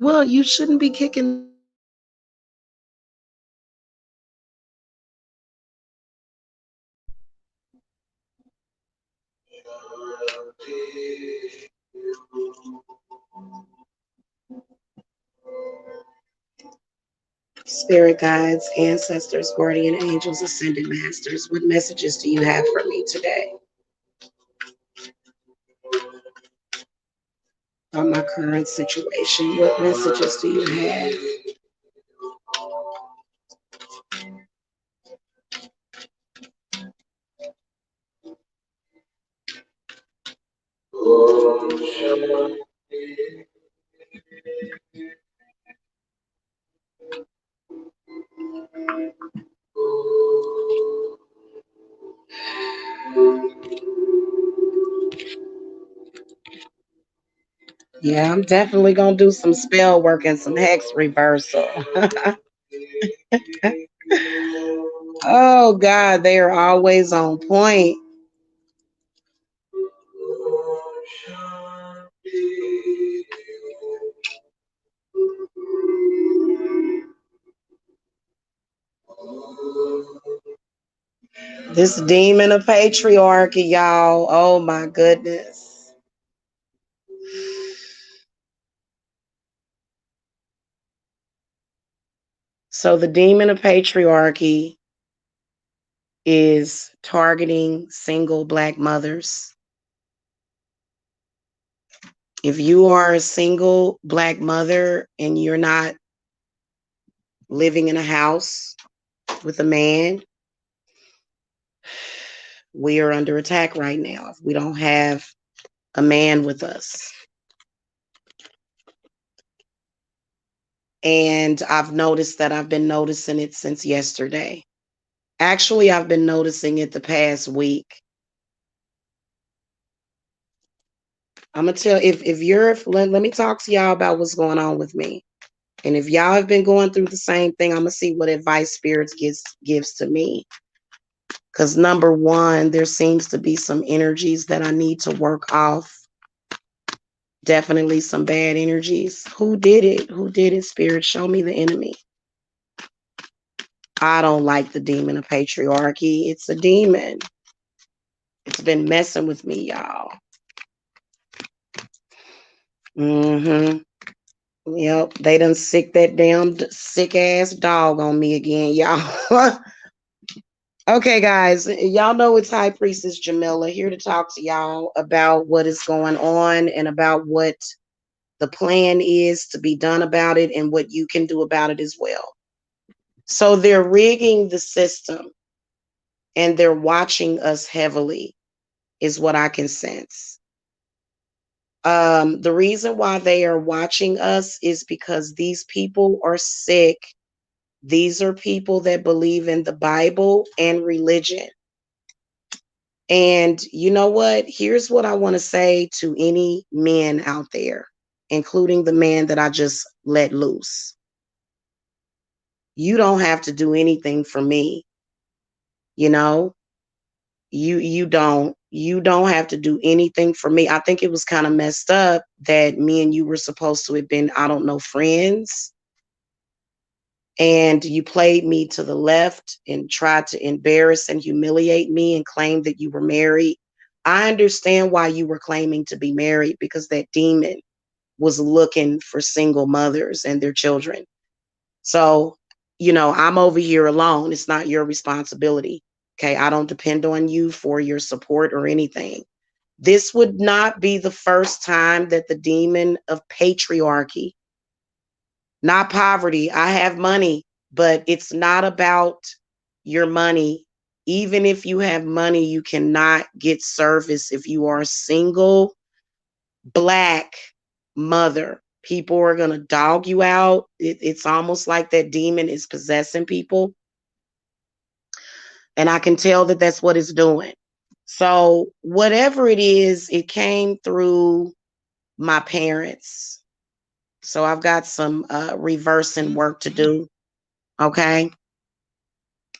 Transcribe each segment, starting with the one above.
Well, you shouldn't be kicking. Spirit guides, ancestors, guardian angels, ascended masters, what messages do you have for me today on my current situation? What messages do you have? Yeah, I'm definitely gonna do some spell work and some hex reversal. Oh God, they are always on point. This demon of patriarchy, y'all. Oh my goodness. So the demon of patriarchy is targeting single Black mothers. If you are a single Black mother and you're not living in a house with a man, we are under attack right now if we don't have a man with us. And I've noticed that I've been noticing it since yesterday. Actually, I've been noticing it the past week. I'm gonna tell let me talk to y'all about what's going on with me. And if y'all have been going through the same thing, I'm gonna see what advice spirits gives to me. Because number one, there seems to be some energies that I need to work off. Definitely some bad energies. Who did it? Who did it, spirit? Show me the enemy. I don't like the demon of patriarchy. It's a demon. It's been messing with me, y'all. Mm-hmm. Yep, they done sick that damn sick ass dog on me again, y'all. Okay, guys, y'all know it's High Priestess Jamila here to talk to y'all about what is going on and about what the plan is to be done about it and what you can do about it as well. So they're rigging the system and they're watching us heavily, is what I can sense. The reason why they are watching us is because these people are sick. These are people that believe in the Bible and religion. And you know what? Here's what I want to say to any men out there, including the man that I just let loose. You don't have to do anything for me. You know, you don't have to do anything for me. I think it was kind of messed up that me and you were supposed to have been, I don't know, friends. And you played me to the left and tried to embarrass and humiliate me and claim that you were married. I understand why you were claiming to be married, because that demon was looking for single mothers and their children. So, I'm over here alone. It's not your responsibility. Okay. I don't depend on you for your support or anything. This would not be the first time that the demon of patriarchy, not poverty. I have money, but it's not about your money. Even if you have money, you cannot get service if you are a single Black mother. People are going to dog you out. It's almost like that demon is possessing people. And I can tell that that's what it's doing. So, whatever it is, it came through my parents. So, I've got some reversing work to do. Okay.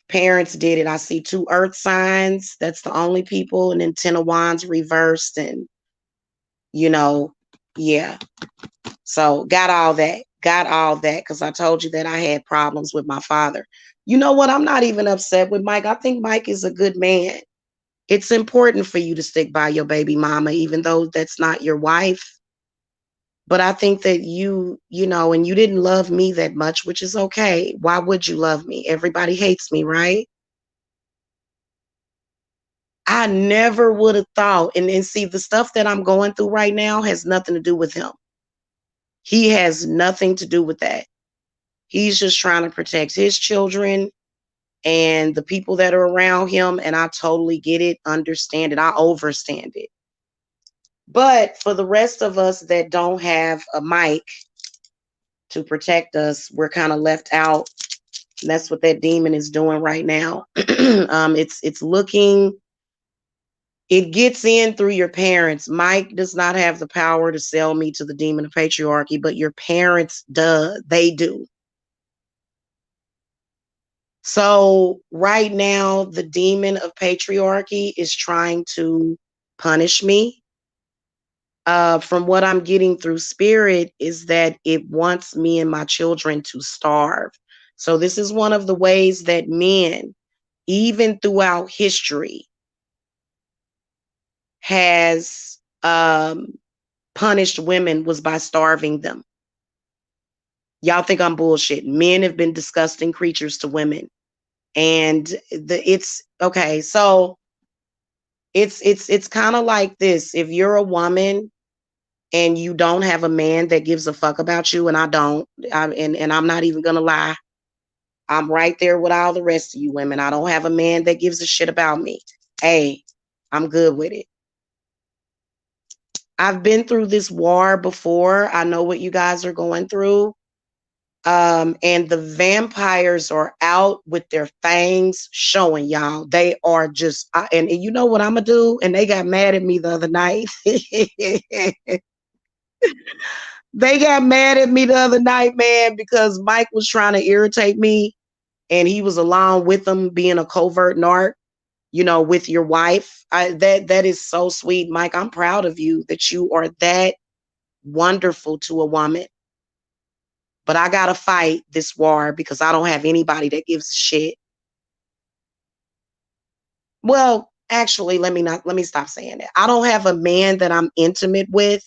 Parents did it. I see 2 earth signs. That's the only people. And then 10 of wands reversed. And, you know, yeah. So got all that. got all that because I told you that I had problems with my father. You know what? I'm not even upset with Mike. I think Mike is a good man. It's important for you to stick by your baby mama, even though that's not your wife. But I think that you know, and you didn't love me that much, which is okay. Why would you love me? Everybody hates me, right? I never would have thought. And see, the stuff that I'm going through right now has nothing to do with him. He has nothing to do with that. He's just trying to protect his children and the people that are around him. And I totally get it, understand it. I overstand it. But for the rest of us that don't have a mic to protect us, we're kind of left out. And that's what that demon is doing right now. It's looking, it gets in through your parents. Mike does not have the power to sell me to the demon of patriarchy, but your parents they do. So right now, the demon of patriarchy is trying to punish me. From what I'm getting through spirit is that it wants me and my children to starve. So this is one of the ways that men, even throughout history, has punished women was by starving them. Y'all think I'm bullshit. Men have been disgusting creatures to women. And it's okay. So it's kind of like this. If you're a woman and you don't have a man that gives a fuck about you, and I don't, and I'm not even gonna lie, I'm right there with all the rest of you women. I don't have a man that gives a shit about me. Hey, I'm good with it. I've been through this war before. I know what you guys are going through. And the vampires are out with their fangs showing, y'all. They are just, and you know what I'm gonna do? And they got mad at me the other night. They got mad at me the other night, man, because Mike was trying to irritate me, and he was along with them being a covert narc, you know, with your wife. That is so sweet, Mike. I'm proud of you that you are that wonderful to a woman. But I gotta fight this war because I don't have anybody that gives a shit. Well, actually, let me stop saying that. I don't have a man that I'm intimate with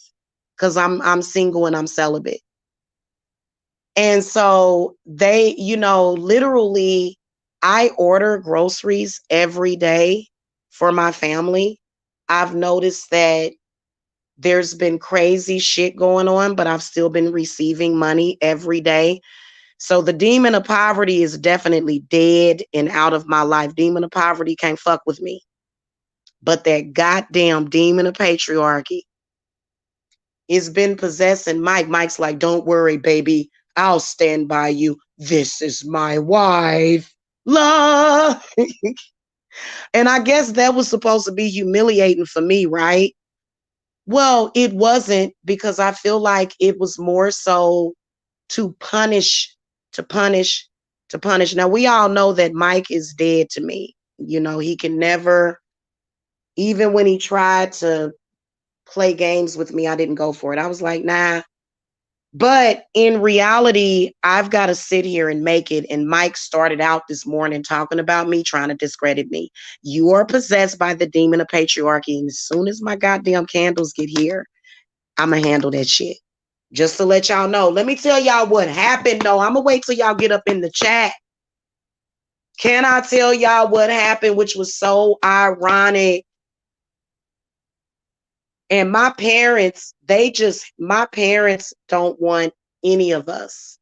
because I'm single and I'm celibate. And so they, you know, literally, I order groceries every day for my family. I've noticed that there's been crazy shit going on, but I've still been receiving money every day. So the demon of poverty is definitely dead and out of my life. Demon of poverty can't fuck with me. But that goddamn demon of patriarchy has been possessing Mike. Mike's like, don't worry, baby. I'll stand by you. This is my wife. Love. And I guess that was supposed to be humiliating for me, right? Well, it wasn't because I feel like it was more so to punish, to punish, to punish. Now, we all know that Mike is dead to me. You know, he can never, even when he tried to play games with me, I didn't go for it. I was like, nah. But in reality, I've got to sit here and make it. And Mike started out this morning talking about me, trying to discredit me. You are possessed by the demon of patriarchy. And as soon as my goddamn candles get here, I'm going to handle that shit. Just to let y'all know. Let me tell y'all what happened, though. I'm going to wait till y'all get up in the chat. Can I tell y'all what happened, which was so ironic? And my parents, my parents don't want any of us.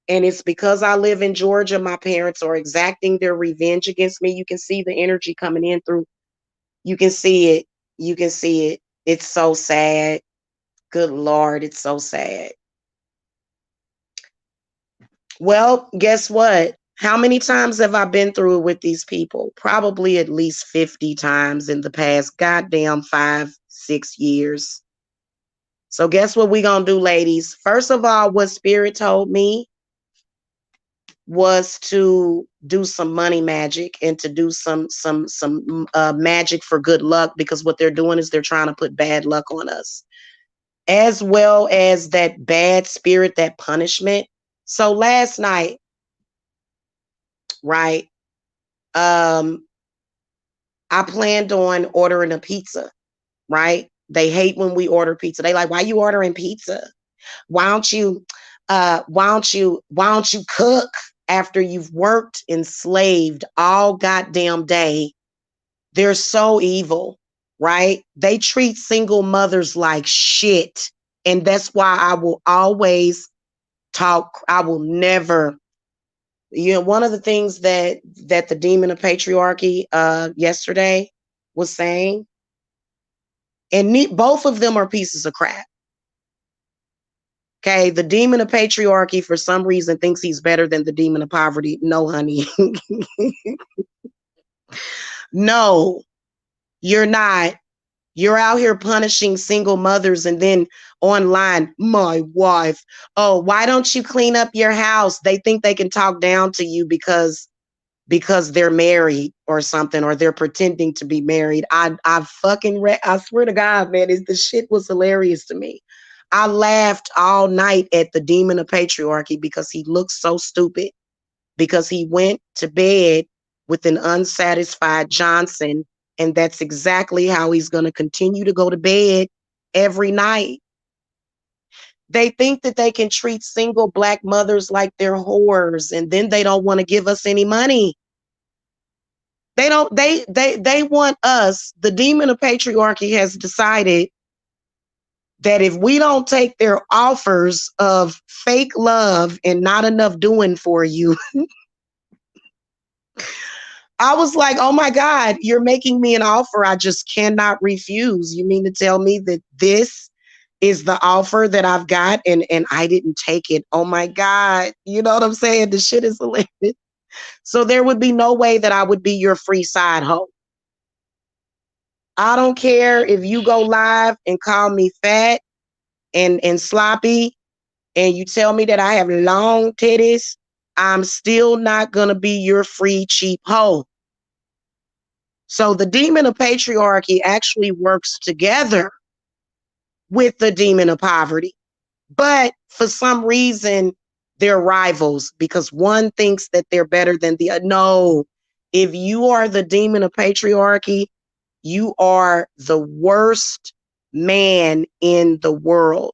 And it's because I live in Georgia, my parents are exacting their revenge against me. You can see the energy coming in through. You can see it. You can see it. It's so sad. Good Lord, it's so sad. Well, guess what? How many times have I been through it with these people? Probably at least 50 times in the past goddamn 5-6 years. So guess what we gonna do, ladies? First of all, what Spirit told me was to do some money magic and to do some magic for good luck, because what they're doing is they're trying to put bad luck on us. as well as that bad spirit, that punishment. So last night, right, I planned on ordering a pizza, right? They hate when we order pizza. They like, why you ordering pizza? Why don't you cook after you've worked enslaved all goddamn day? They're so evil, right? They treat single mothers like shit. And that's why I will always talk, I will never, one of the things that the demon of patriarchy yesterday was saying, and both of them are pieces of crap. Okay, the demon of patriarchy for some reason thinks he's better than the demon of poverty. No, honey. No, you're not. You're out here punishing single mothers and then online, my wife. Oh, why don't you clean up your house? They think they can talk down to you because they're married or something, or they're pretending to be married. I fucking I swear to God, man, the shit was hilarious to me. I laughed all night at the demon of patriarchy because he looks so stupid, because he went to bed with an unsatisfied Johnson, and that's exactly how he's going to continue to go to bed every night. They think that they can treat single Black mothers like they're whores, and then they don't want to give us any money. They don't, they want us. The demon of patriarchy has decided that if we don't take their offers of fake love and not enough doing for you, I was like, oh my God, you're making me an offer I just cannot refuse. You mean to tell me that this is the offer that I've got and I didn't take it? Oh my God. You know what I'm saying? The shit is hilarious. So there would be no way that I would be your free side hoe. I don't care if you go live and call me fat and sloppy and you tell me that I have long titties. I'm still not going to be your free cheap hoe. So the demon of patriarchy actually works together with the demon of poverty. But for some reason, they're rivals because one thinks that they're better than the other. No, if you are the demon of patriarchy, you are the worst man in the world.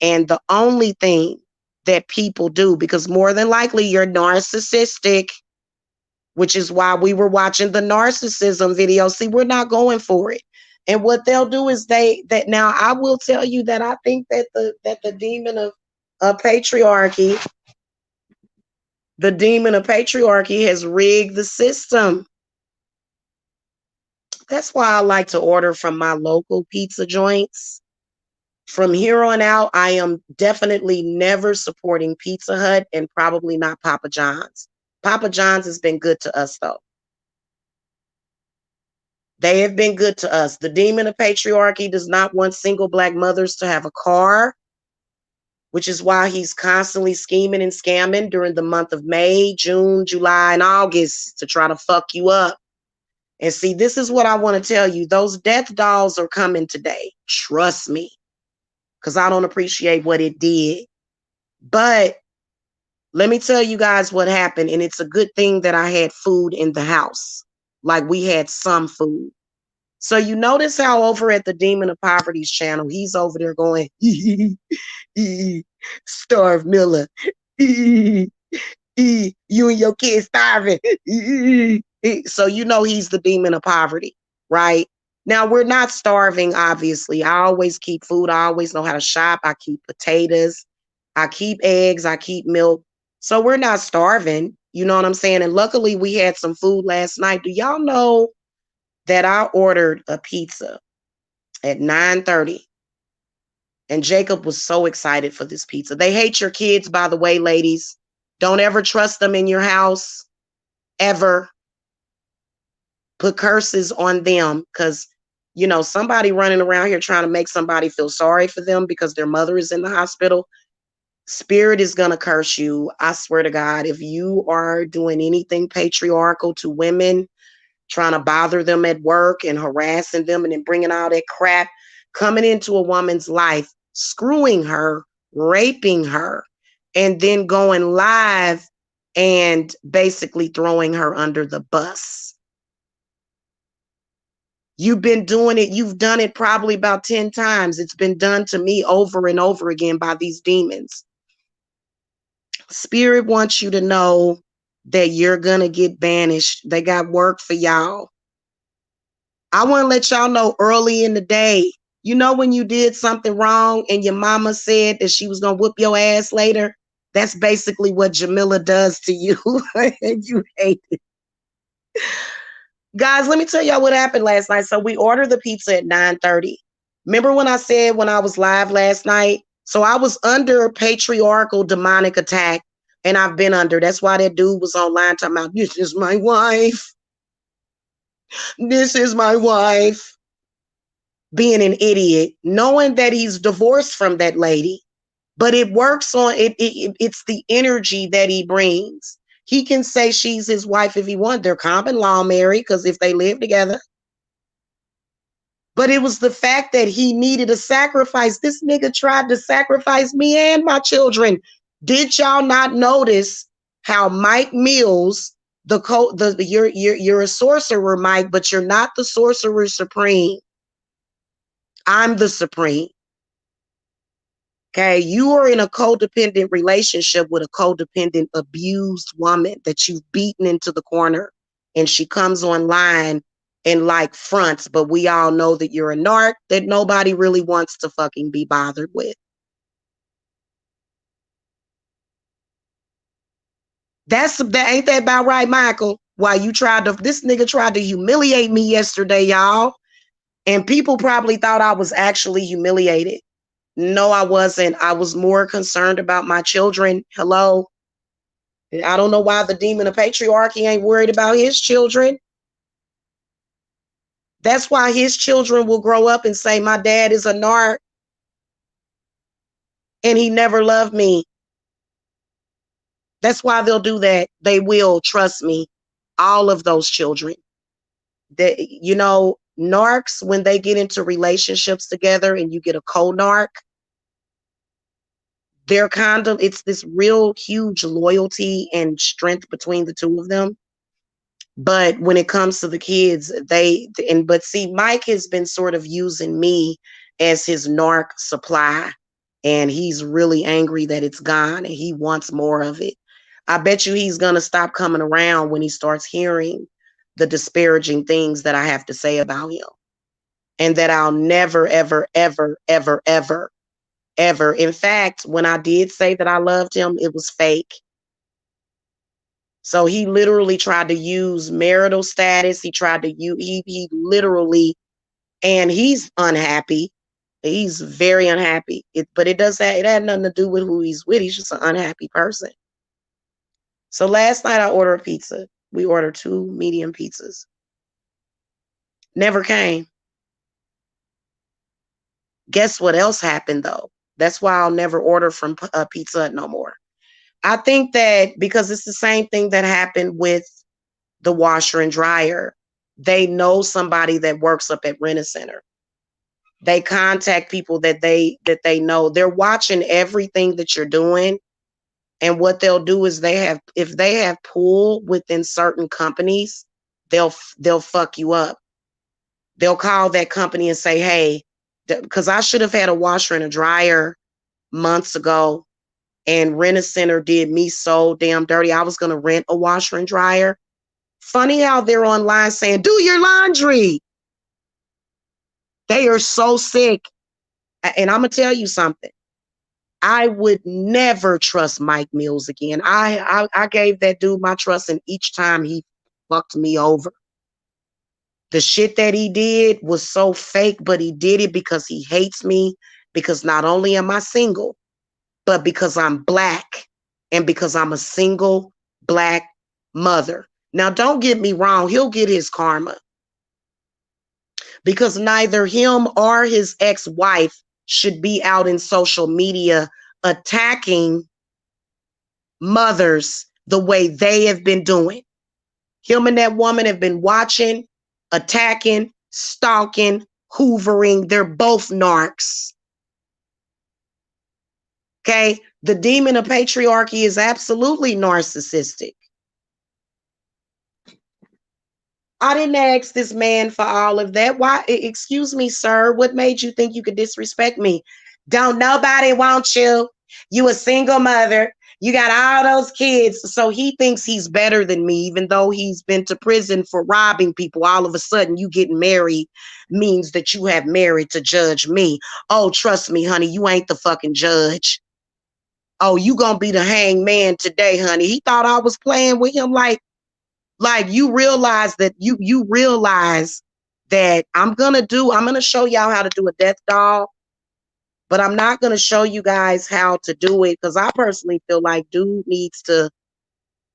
And the only thing that people do, because more than likely you're narcissistic, which is why we were watching the narcissism video. See, we're not going for it. And what they'll do is that now I will tell you that I think that the demon of patriarchy, the demon of patriarchy has rigged the system. That's why I like to order from my local pizza joints. From here on out, I am definitely never supporting Pizza Hut and probably not Papa John's. Papa John's has been good to us, though. They have been good to us. The demon of patriarchy does not want single Black mothers to have a car, which is why he's constantly scheming and scamming during the month of May, June, July, and August to try to fuck you up. And see, this is what I want to tell you. Those death dolls are coming today. Trust me, because I don't appreciate what it did. But let me tell you guys what happened. And it's a good thing that I had food in the house. Like we had some food. So you notice how over at the Demon of Poverty's channel, he's over there going, Starve Miller. You and your kids starving. So you know he's the demon of poverty, right? Now we're not starving, obviously. I always keep food. I always know how to shop. I keep potatoes. I keep eggs. I keep milk. So we're not starving. You know what I'm saying? And luckily we had some food last night. Do y'all know that I ordered a pizza at 9:30? And Jacob was so excited for this pizza. They hate your kids, by the way, ladies. Don't ever trust them in your house, ever. Put curses on them because, somebody running around here trying to make somebody feel sorry for them because their mother is in the hospital. Spirit is going to curse you. I swear to God, if you are doing anything patriarchal to women, trying to bother them at work and harassing them and then bringing all that crap coming into a woman's life, screwing her, raping her, and then going live and basically throwing her under the bus. You've been doing it. You've done it probably about 10 times. It's been done to me over and over again by these demons. Spirit wants you to know that you're going to get banished. They got work for y'all. I want to let y'all know early in the day, you know, when you did something wrong and your mama said that she was going to whoop your ass later, that's basically what Jamila does to you. And you hate it. Guys, let me tell y'all what happened last night. So we ordered the pizza at 9:30. Remember when I said when I was live last night? So I was under patriarchal demonic attack, and I've been under. That's why that dude was online talking about, this is my wife. This is my wife. Being an idiot, knowing that he's divorced from that lady. But it works on it. It's the energy that he brings. He can say she's his wife if he wants. They're common law married because if they live together. But it was the fact that he needed a sacrifice. This nigga tried to sacrifice me and my children. Did y'all not notice how Mike Mills, you're a sorcerer, Mike, but you're not the sorcerer supreme. I'm the supreme. Okay, you are in a codependent relationship with a codependent abused woman that you've beaten into the corner, and she comes online and like fronts, but we all know that you're a narc that nobody really wants to fucking be bothered with. Ain't that about right, Michael? Why this nigga tried to humiliate me yesterday, y'all, and people probably thought I was actually humiliated. No, I wasn't. I was more concerned about my children. Hello. I don't know why the demon of patriarchy ain't worried about his children. That's why his children will grow up and say, my dad is a narc and he never loved me. That's why they'll do that. They will, trust me. All of those children. That, you know, narcs, when they get into relationships together and you get a co-narc, it's this real huge loyalty and strength between the two of them. But when it comes to the kids, but see, Mike has been sort of using me as his narc supply, and he's really angry that it's gone and he wants more of it. I bet you he's going to stop coming around when he starts hearing the disparaging things that I have to say about him, and that I'll never, ever, ever, ever, ever, ever. In fact, when I did say that I loved him, it was fake. So he literally tried to use marital status. He tried to use, he literally, and he's unhappy. He's very unhappy. But it had nothing to do with who he's with. He's just an unhappy person. So last night I ordered a pizza. We ordered 2 medium pizzas. Never came. Guess what else happened though? That's why I'll never order from Pizza Hut no more. I think that because it's the same thing that happened with the washer and dryer. They know somebody that works up at Rent-A-Center. They contact people that they know. They're watching everything that you're doing. And what they'll do is if they have pull within certain companies, they'll fuck you up. They'll call that company and say, hey, because I should have had a washer and a dryer months ago, and Rent-A-Center did me so damn dirty. I was going to rent a washer and dryer. Funny how they're online saying, do your laundry. They are so sick. And I'm going to tell you something. I would never trust Mike Mills again. I gave that dude my trust, and each time he fucked me over. The shit that he did was so fake, but he did it because he hates me, because not only am I single, but because I'm Black and because I'm a single Black mother. Now, don't get me wrong. He'll get his karma, because neither him or his ex-wife should be out in social media attacking mothers the way they have been doing. Him and that woman have been watching, attacking, stalking, hoovering. They're both narcs. Okay. The demon of patriarchy is absolutely narcissistic. I didn't ask this man for all of that. Why? Excuse me, sir. What made you think you could disrespect me? Don't nobody want you. You a single mother. You got all those kids. So he thinks he's better than me, even though he's been to prison for robbing people. All of a sudden, you getting married means that you have married to judge me. Oh, trust me, honey, you ain't the fucking judge. Oh, you gonna be the hangman today, honey. He thought I was playing with him like you realize that you realize that I'm gonna show y'all how to do a death doll, but I'm not gonna show you guys how to do it because I personally feel like dude needs to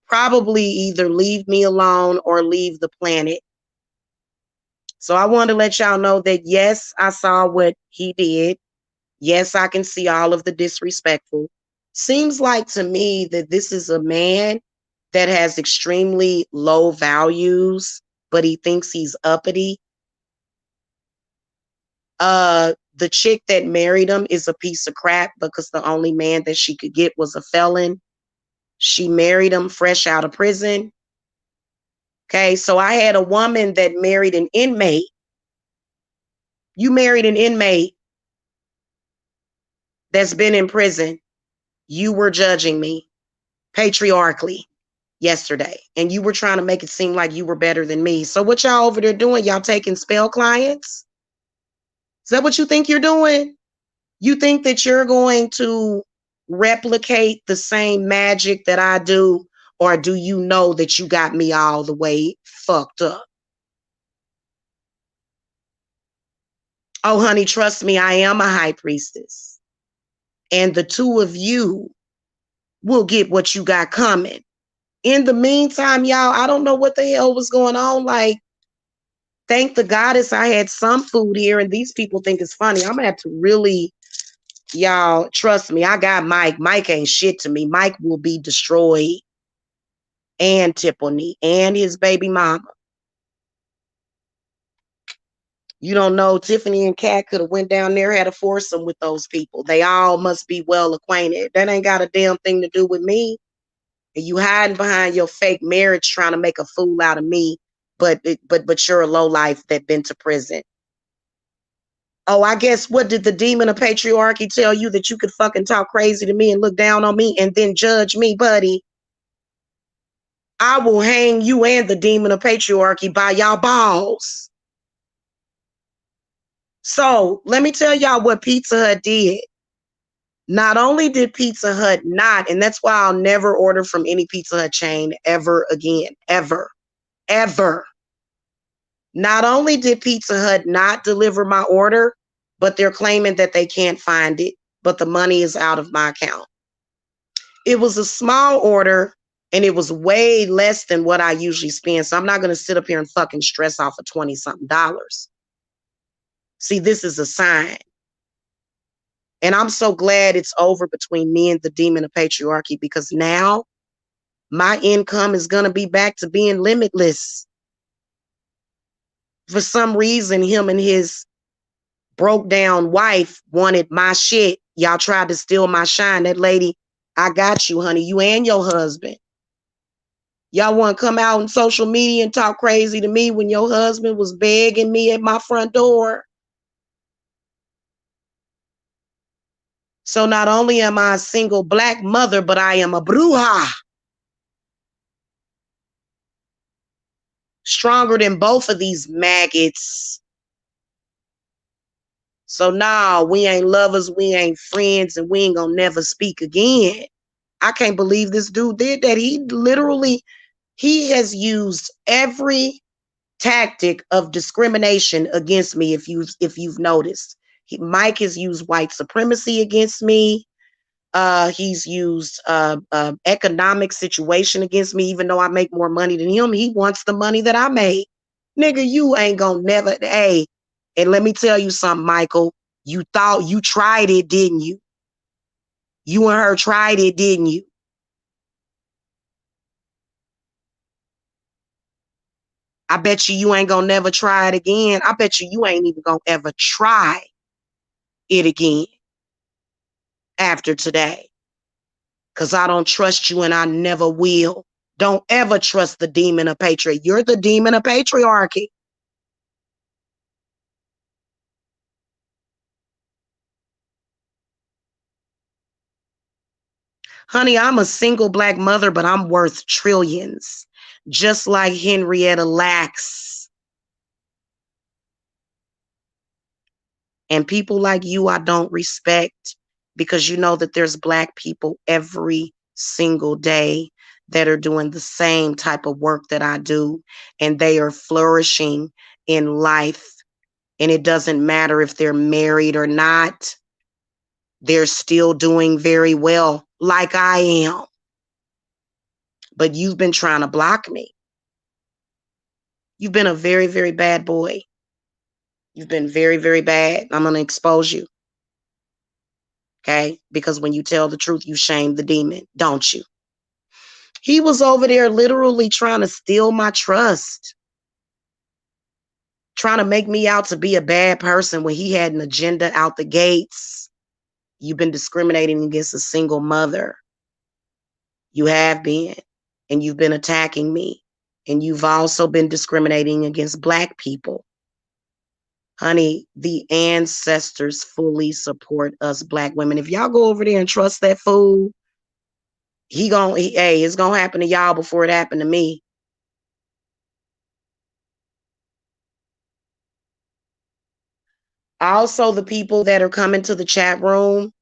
probably either leave me alone or leave the planet. So I wanted to let y'all know that yes, I saw what he did. Yes, I can see all of the disrespectful. Seems like to me that this is a man that has extremely low values, but he thinks he's uppity. The chick that married him is a piece of crap because the only man that she could get was a felon. She married him fresh out of prison. Okay, so I had a woman that married an inmate. You married an inmate that's been in prison. You were judging me patriarchally yesterday, and you were trying to make it seem like you were better than me. So what y'all over there doing? Y'all taking spell clients? Is that what you think you're doing? You think that you're going to replicate the same magic that I do, or do you know that you got me all the way fucked up? Oh, honey, trust me, I am a high priestess. And the two of you will get what you got coming. In the meantime, y'all, I don't know what the hell was going on. Like, thank the goddess I had some food here, and these people think it's funny. I'm gonna have to really, y'all, trust me. I got Mike. Mike ain't shit to me. Mike will be destroyed, and Tiffany and his baby mama. You don't know, Tiffany and Kat could have went down there, had a foursome with those people. They all must be well acquainted. That ain't got a damn thing to do with me. And you hiding behind your fake marriage trying to make a fool out of me, but you're a lowlife that been to prison. Oh, I guess what did the demon of patriarchy tell you, that you could fucking talk crazy to me and look down on me and then judge me, buddy? I will hang you and the demon of patriarchy by y'all balls. So let me tell y'all what Pizza Hut did. Not only did Pizza Hut not, and that's why I'll never order from any Pizza Hut chain ever again, ever, ever. Not only did Pizza Hut not deliver my order, but they're claiming that they can't find it, but the money is out of my account. It was a small order and it was way less than what I usually spend. So I'm not going to sit up here and fucking stress off of 20 something dollars. See, this is a sign. And I'm so glad it's over between me and the demon of patriarchy, because now my income is going to be back to being limitless. For some reason, him and his broke down wife wanted my shit. Y'all tried to steal my shine. That lady, I got you, honey, you and your husband. Y'all want to come out on social media and talk crazy to me when your husband was begging me at my front door. So not only am I a single black mother, but I am a bruja. Stronger than both of these maggots. So nah, we ain't lovers, we ain't friends, and we ain't gonna never speak again. I can't believe this dude did that. He has used every tactic of discrimination against me. If you've noticed, Mike has used white supremacy against me. He's used economic situation against me. Even though I make more money than him, he wants the money that I make. Nigga, you ain't gonna never. Hey, and let me tell you something, Michael. You thought you tried it, didn't you? You and her tried it, didn't you? I bet you ain't gonna never try it again. I bet you ain't even gonna ever try it again. after today. Because I don't trust you and I never will. Don't ever trust the demon of patriarchy. You're the demon of patriarchy. Honey, I'm a single black mother, but I'm worth trillions. Just like Henrietta Lacks. And people like you, I don't respect because you know that there's black people every single day that are doing the same type of work that I do, and they are flourishing in life. And it doesn't matter if they're married or not, they're still doing very well, like I am. But you've been trying to block me. You've been a very, very bad boy. You've been very, very bad. I'm going to expose you. Okay? Because when you tell the truth, you shame the demon, don't you? He was over there literally trying to steal my trust, trying to make me out to be a bad person when he had an agenda out the gates. You've been discriminating against a single mother. You have been. And you've been attacking me. And you've also been discriminating against black people. Honey, the ancestors fully support us black women. If y'all go over there and trust that fool, it's gonna happen to y'all before it happened to me. Also, the people that are coming to the chat room,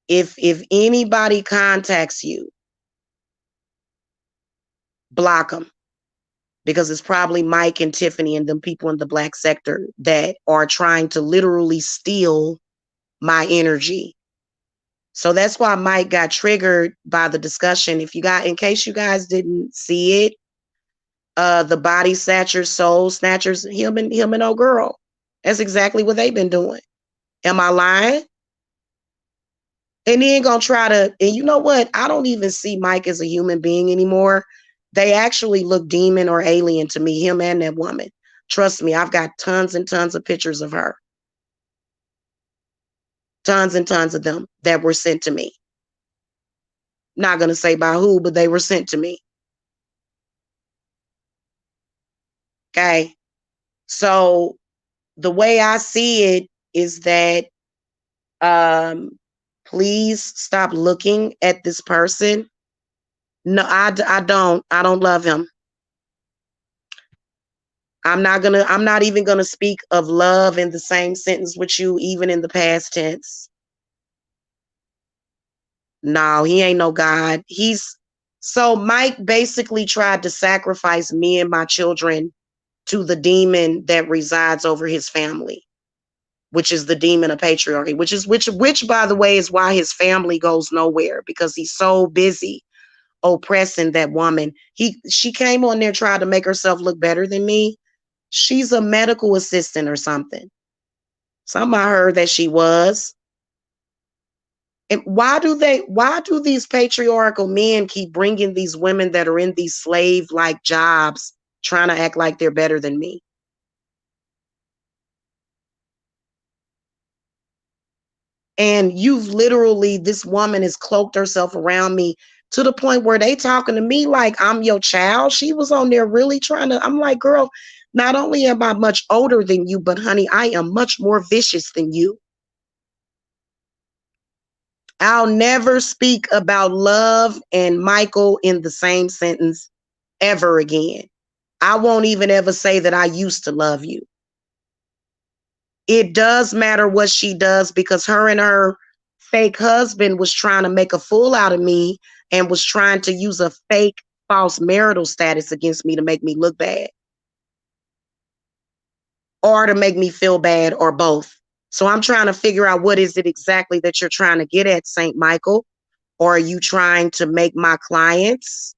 if anybody contacts you, block them. Because it's probably Mike and Tiffany and them people in the black sector that are trying to literally steal my energy. So that's why Mike got triggered by the discussion. In case you guys didn't see it, the body snatchers, soul snatchers, him and old girl. That's exactly what they've been doing. Am I lying? And he ain't gonna try to, and you know what? I don't even see Mike as a human being anymore. They actually look demon or alien to me, him and that woman. Trust me, I've got tons and tons of pictures of her. Tons and tons of them that were sent to me. Not gonna say by who, but they were sent to me. Okay. So the way I see it is that please stop looking at this person. No, I don't love him. I'm not even gonna speak of love in the same sentence with you, even in the past tense. No, he ain't no God. So Mike basically tried to sacrifice me and my children to the demon that resides over his family, which is the demon of patriarchy, which by the way is why his family goes nowhere, because he's so busy oppressing that woman. She came on there, tried to make herself look better than me. She's a medical assistant or something. Something I heard that she was. And why do these patriarchal men keep bringing these women that are in these slave-like jobs, trying to act like they're better than me? And this woman has cloaked herself around me to the point where they talking to me like I'm your child. She was on there really I'm like, girl, not only am I much older than you, but honey, I am much more vicious than you. I'll never speak about love and Michael in the same sentence ever again. I won't even ever say that I used to love you. It does matter what she does, because her and her fake husband was trying to make a fool out of me and was trying to use a fake false marital status against me to make me look bad or to make me feel bad, or both. So I'm trying to figure out, what is it exactly that you're trying to get at, St. Michael? Or are you trying to make my clients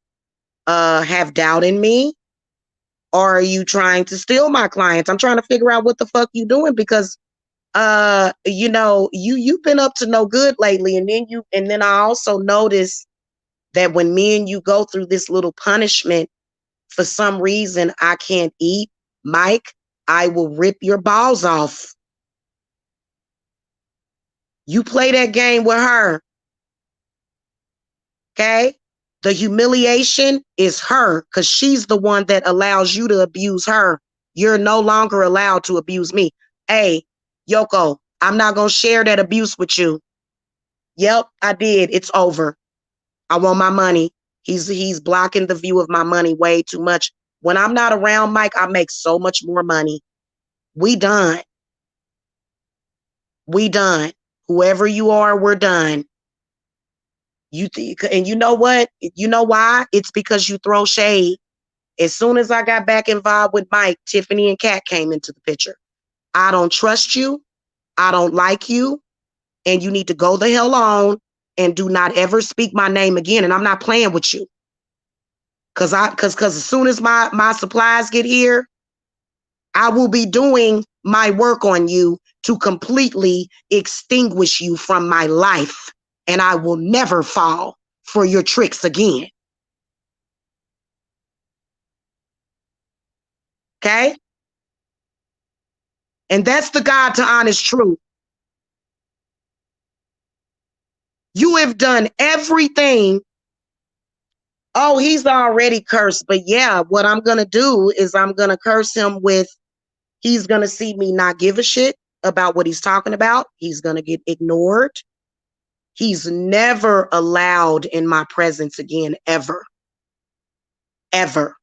have doubt in me? Or are you trying to steal my clients? I'm trying to figure out what the fuck you doing, because you've been up to no good lately. And then I also noticed that when me and you go through this little punishment, for some reason I can't eat. Mike, I will rip your balls off. You play that game with her, Okay? The humiliation is her because she's the one that allows you to abuse her. You're no longer allowed to abuse me. Hey, Yoko, I'm not going to share that abuse with you. Yep, I did. It's over. I want my money. He's blocking the view of my money way too much. When I'm not around Mike, I make so much more money. We done. We done. Whoever you are, we're done. And you know what? You know why? It's because you throw shade. As soon as I got back involved with Mike, Tiffany and Kat came into the picture. I don't trust you. I don't like you. And you need to go the hell on and do not ever speak my name again. And I'm not playing with you. Cause as soon as my supplies get here, I will be doing my work on you to completely extinguish you from my life. And I will never fall for your tricks again. Okay? And that's the God to honest truth. You have done everything. Oh, he's already cursed. But yeah, what I'm going to do is I'm going to curse him with, he's going to see me not give a shit about what he's talking about. He's going to get ignored. He's never allowed in my presence again, ever. Ever.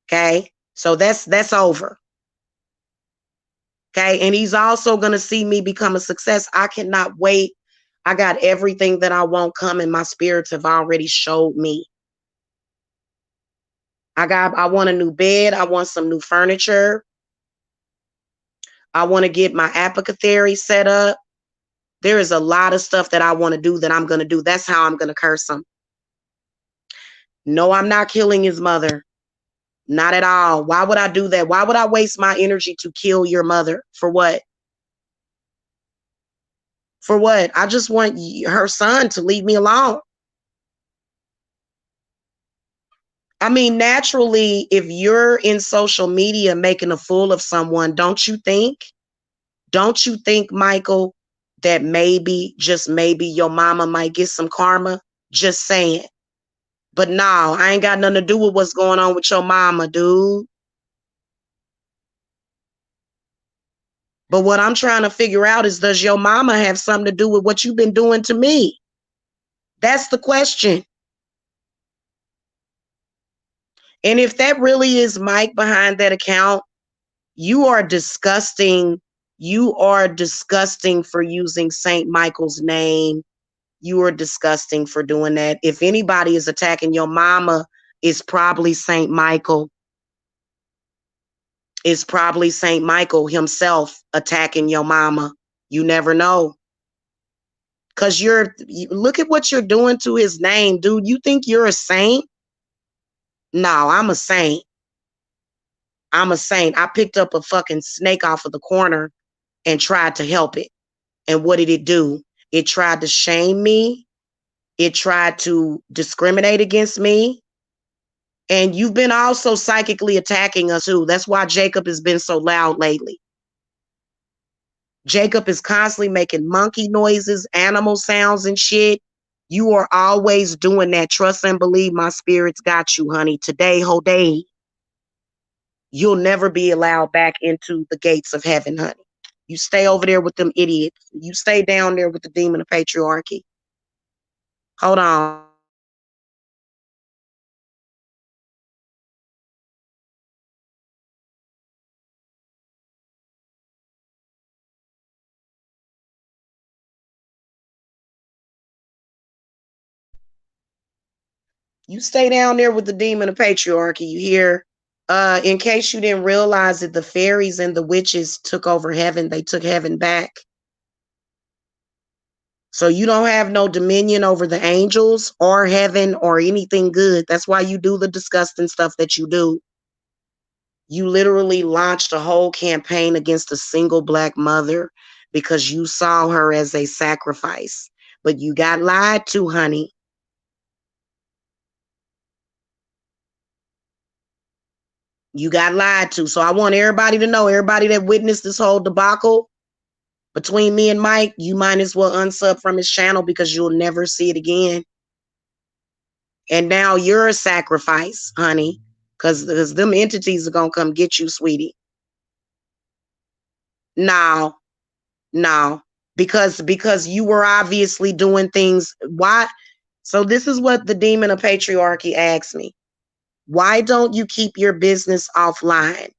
Okay? So that's over. Okay? And he's also going to see me become a success. I cannot wait. I got everything that I want coming. My spirits have already showed me. I want a new bed. I want some new furniture. I want to get my apothecary set up. There is a lot of stuff that I want to do that I'm going to do. That's how I'm going to curse him. No, I'm not killing his mother. Not at all. Why would I do that? Why would I waste my energy to kill your mother? For what? For what? I just want her son to leave me alone. I mean, naturally, if you're in social media making a fool of someone, don't you think, Michael, that maybe, just maybe your mama might get some karma? Just saying. But no, I ain't got nothing to do with what's going on with your mama, dude. But what I'm trying to figure out is, does your mama have something to do with what you've been doing to me? That's the question. And if that really is Mike behind that account, you are disgusting. You are disgusting for using St. Michael's name. You are disgusting for doing that. If anybody is attacking your mama, it's probably St. Michael. It's probably St. Michael himself attacking your mama. You never know. Because look at what you're doing to his name, dude. You think you're a saint? No, I'm a saint. I'm a saint. I picked up a fucking snake off of the corner and tried to help it. And what did it do? It tried to shame me. It tried to discriminate against me. And you've been also psychically attacking us too. That's why Jacob has been so loud lately. Jacob is constantly making monkey noises, animal sounds and shit. You are always doing that. Trust and believe my spirits got you, honey. Today, whole day. You'll never be allowed back into the gates of heaven, honey. You stay over there with them idiots. You stay down there with the demon of patriarchy. Hold on. You stay down there with the demon of patriarchy, you hear? In case you didn't realize that the fairies and the witches took over heaven, they took heaven back. So you don't have no dominion over the angels or heaven or anything good. That's why you do the disgusting stuff that you do. You literally launched a whole campaign against a single Black mother because you saw her as a sacrifice. But you got lied to, honey. You got lied to. So I want everybody to know, everybody that witnessed this whole debacle between me and Mike, you might as well unsub from his channel because you'll never see it again. And now you're a sacrifice, honey, because them entities are going to come get you, sweetie. No, no, because you were obviously doing things. Why? So this is what the demon of patriarchy asked me. Why don't you keep your business offline?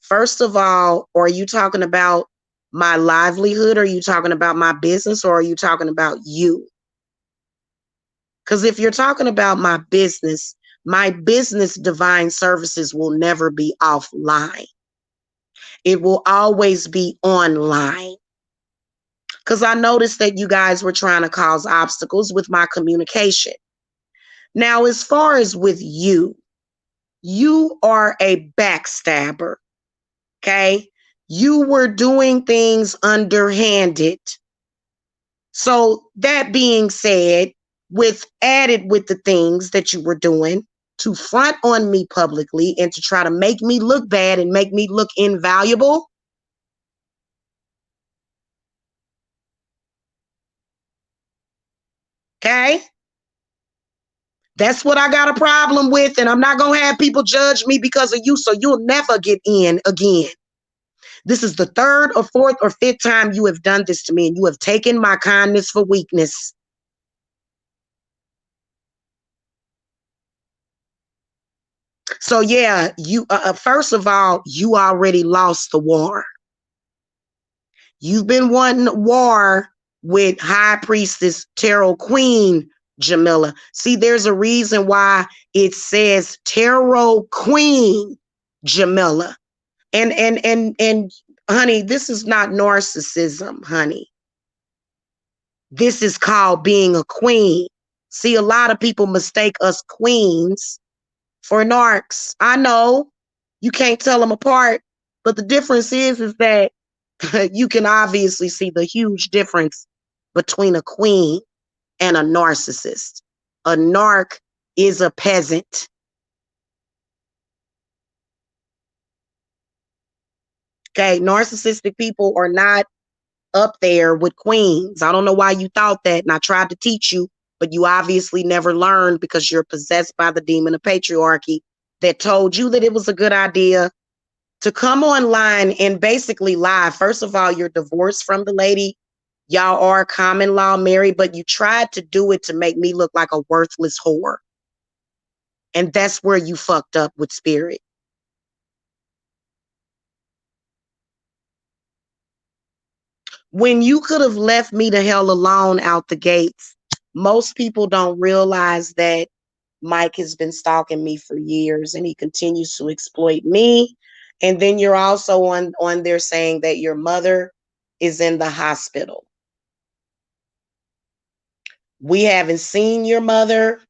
First of all, are you talking about my livelihood? Are you talking about my business, or are you talking about you? Because if you're talking about my business divine services will never be offline. It will always be online. Because I noticed that you guys were trying to cause obstacles with my communication. Now, as far as with you are a backstabber. Okay? You were doing things underhanded. So that being said, with the things that you were doing to front on me publicly and to try to make me look bad and make me look invaluable. Okay? That's what I got a problem with, and I'm not going to have people judge me because of you, so you'll never get in again. This is the third or fourth or fifth time you have done this to me, and you have taken my kindness for weakness. So yeah, you first of all, you already lost the war. You've been wanting war with High Priestess Tarot Queen Jamila. See, there's a reason why it says Tarot Queen Jamila. And honey, this is not narcissism, honey. This is called being a queen. See, a lot of people mistake us queens for narcs. I know you can't tell them apart, but the difference is that you can obviously see the huge difference between a queen and a narcissist. A narc is a peasant. Okay, narcissistic people are not up there with queens. I don't know why you thought that, and I tried to teach you, but you obviously never learned because you're possessed by the demon of patriarchy that told you that it was a good idea to come online and basically lie. First of all, you're divorced from the lady. Y'all are common law married, but you tried to do it to make me look like a worthless whore. And that's where you fucked up with spirit. When you could have left me the hell alone out the gates. Most people don't realize that Mike has been stalking me for years and he continues to exploit me. And then you're also on there saying that your mother is in the hospital. We haven't seen your mother.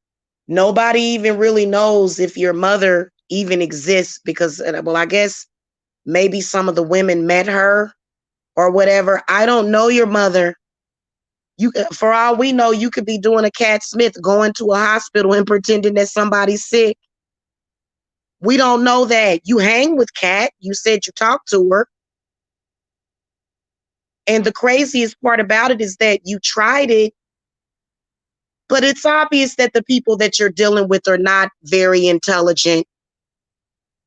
Nobody even really knows if your mother even exists because, well, I guess maybe some of the women met her or whatever. I don't know your mother. You, for all we know, you could be doing a Cat Smith, going to a hospital and pretending that somebody's sick. We don't know that. You hang with Cat. You said you talked to her. And the craziest part about it is that you tried it, but it's obvious that the people that you're dealing with are not very intelligent.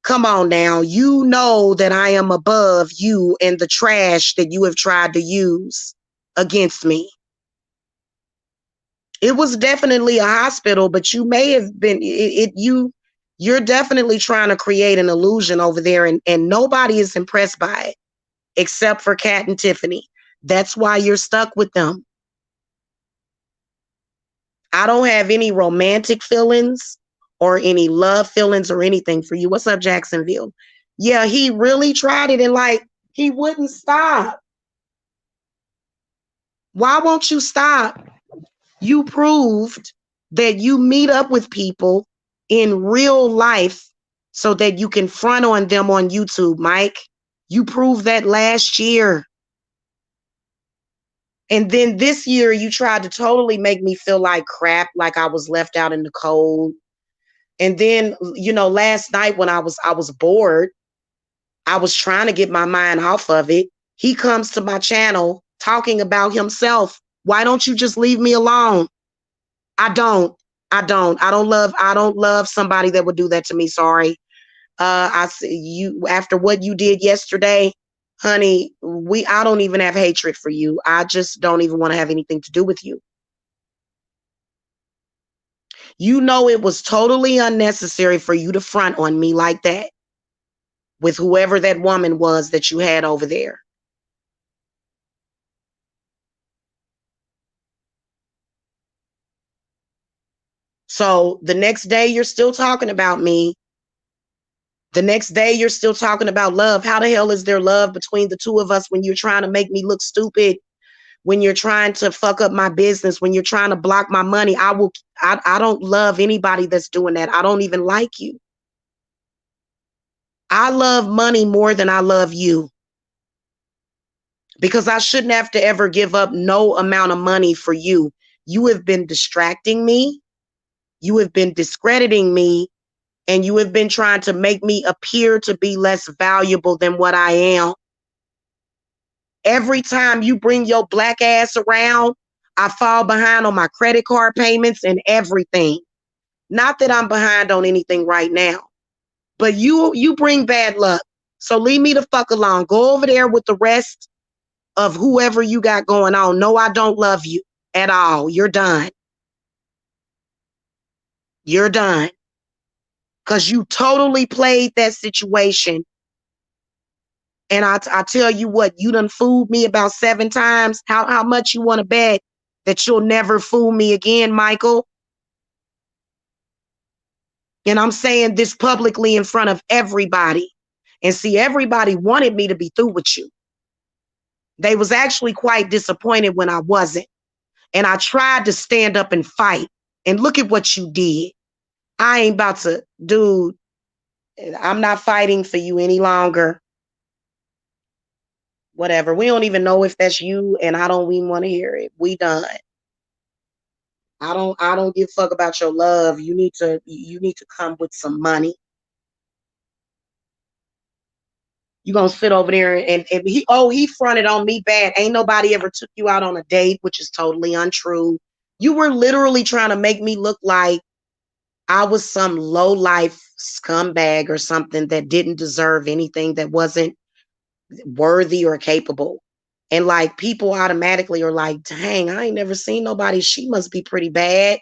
Come on now. You know that I am above you and the trash that you have tried to use against me. It was definitely a hospital, but you may have been you're definitely trying to create an illusion over there, and nobody is impressed by it except for Kat and Tiffany. That's why you're stuck with them. I don't have any romantic feelings or any love feelings or anything for you. What's up, Jacksonville? Yeah, he really tried it and like he wouldn't stop. Why won't you stop? You proved that you meet up with people in real life so that you can front on them on YouTube, Mike. You proved that last year. And then this year you tried to totally make me feel like crap, like I was left out in the cold. And then, last night when I was bored, I was trying to get my mind off of it. He comes to my channel talking about himself. Why don't you just leave me alone? I don't. I don't love somebody that would do that to me. Sorry. I see you after what you did yesterday, honey, I don't even have hatred for you. I just don't even want to have anything to do with you. You know, it was totally unnecessary for you to front on me like that with whoever that woman was that you had over there. So the next day you're still talking about me. The next day you're still talking about love. How the hell is there love between the two of us when you're trying to make me look stupid, when you're trying to fuck up my business, when you're trying to block my money? I don't love anybody that's doing that. I don't even like you. I love money more than I love you, because I shouldn't have to ever give up no amount of money for you. You have been distracting me. You have been discrediting me, and you have been trying to make me appear to be less valuable than what I am. Every time you bring your black ass around, I fall behind on my credit card payments and everything. Not that I'm behind on anything right now, but you bring bad luck. So leave me the fuck alone. Go over there with the rest of whoever you got going on. No, I don't love you at all. You're done. You're done. Because you totally played that situation. And I tell you what, you done fooled me about 7 times. How much you want to bet that you'll never fool me again, Michael? And I'm saying this publicly in front of everybody. And see, everybody wanted me to be through with you. They was actually quite disappointed when I wasn't. And I tried to stand up and fight. And look at what you did. I ain't about to, dude, I'm not fighting for you any longer. Whatever. We don't even know if that's you, and I don't even want to hear it. We done. I don't give a fuck about your love. You need to come with some money. You gonna sit over there and he fronted on me bad. Ain't nobody ever took you out on a date, which is totally untrue. You were literally trying to make me look like I was some low life scumbag or something that didn't deserve anything, that wasn't worthy or capable. And like people automatically are like, dang, I ain't never seen nobody. She must be pretty bad.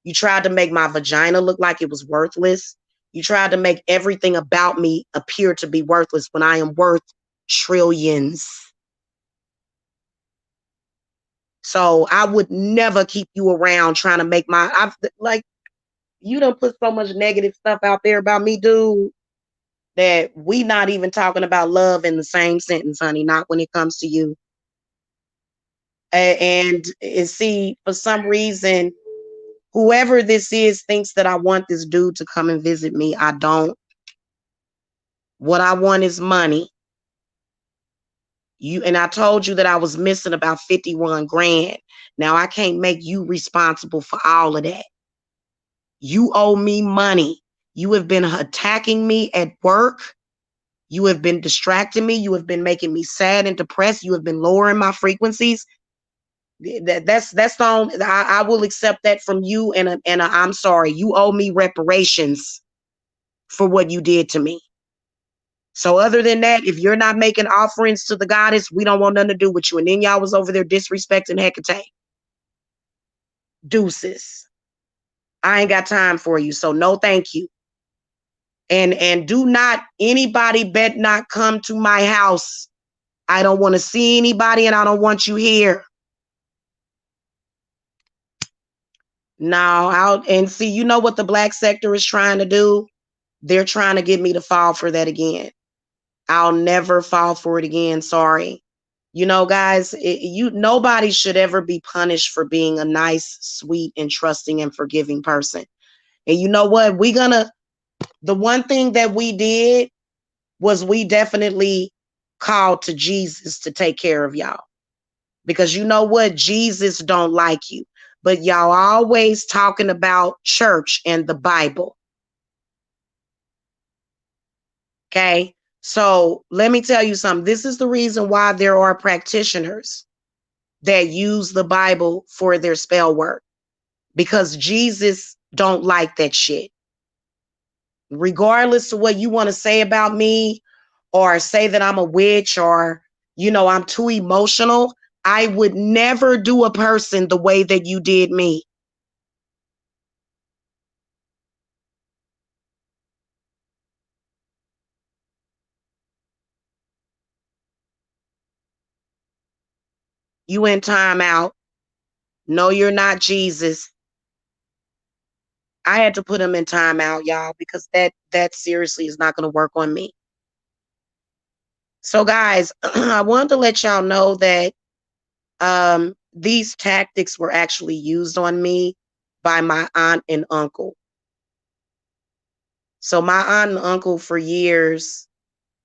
You tried to make my vagina look like it was worthless. You tried to make everything about me appear to be worthless when I am worth trillions. So I would never keep you around trying to make like, you done put so much negative stuff out there about me, dude, that we not even talking about love in the same sentence, honey, not when it comes to you. And see, for some reason, whoever this is thinks that I want this dude to come and visit me. I don't. What I want is money. And I told you that I was missing about 51 grand. Now I can't make you responsible for all of that. You owe me money. You have been attacking me at work. You have been distracting me. You have been making me sad and depressed. You have been lowering my frequencies. That's all. I will accept that from you. And I'm sorry. You owe me reparations for what you did to me. So other than that, if you're not making offerings to the goddess, we don't want nothing to do with you. And then y'all was over there disrespecting Hecate. Deuces. I ain't got time for you. So no, thank you. And do not, anybody bet not come to my house. I don't want to see anybody, and I don't want you here. No, and see, you know what the black sector is trying to do? They're trying to get me to fall for that again. I'll never fall for it again. Sorry. You know, guys, nobody should ever be punished for being a nice, sweet, and trusting and forgiving person. And you know what? The one thing that we did was we definitely called to Jesus to take care of y'all. Because you know what? Jesus don't like you. But y'all always talking about church and the Bible. Okay? So let me tell you something. This is the reason why there are practitioners that use the Bible for their spell work. Because Jesus don't like that shit. Regardless of what you want to say about me or say that I'm a witch or, I'm too emotional, I would never do a person the way that you did me. You in timeout. No, you're not Jesus. I had to put him in timeout, y'all, because that seriously is not going to work on me. So, guys, I wanted to let y'all know that these tactics were actually used on me by my aunt and uncle. So, my aunt and uncle for years,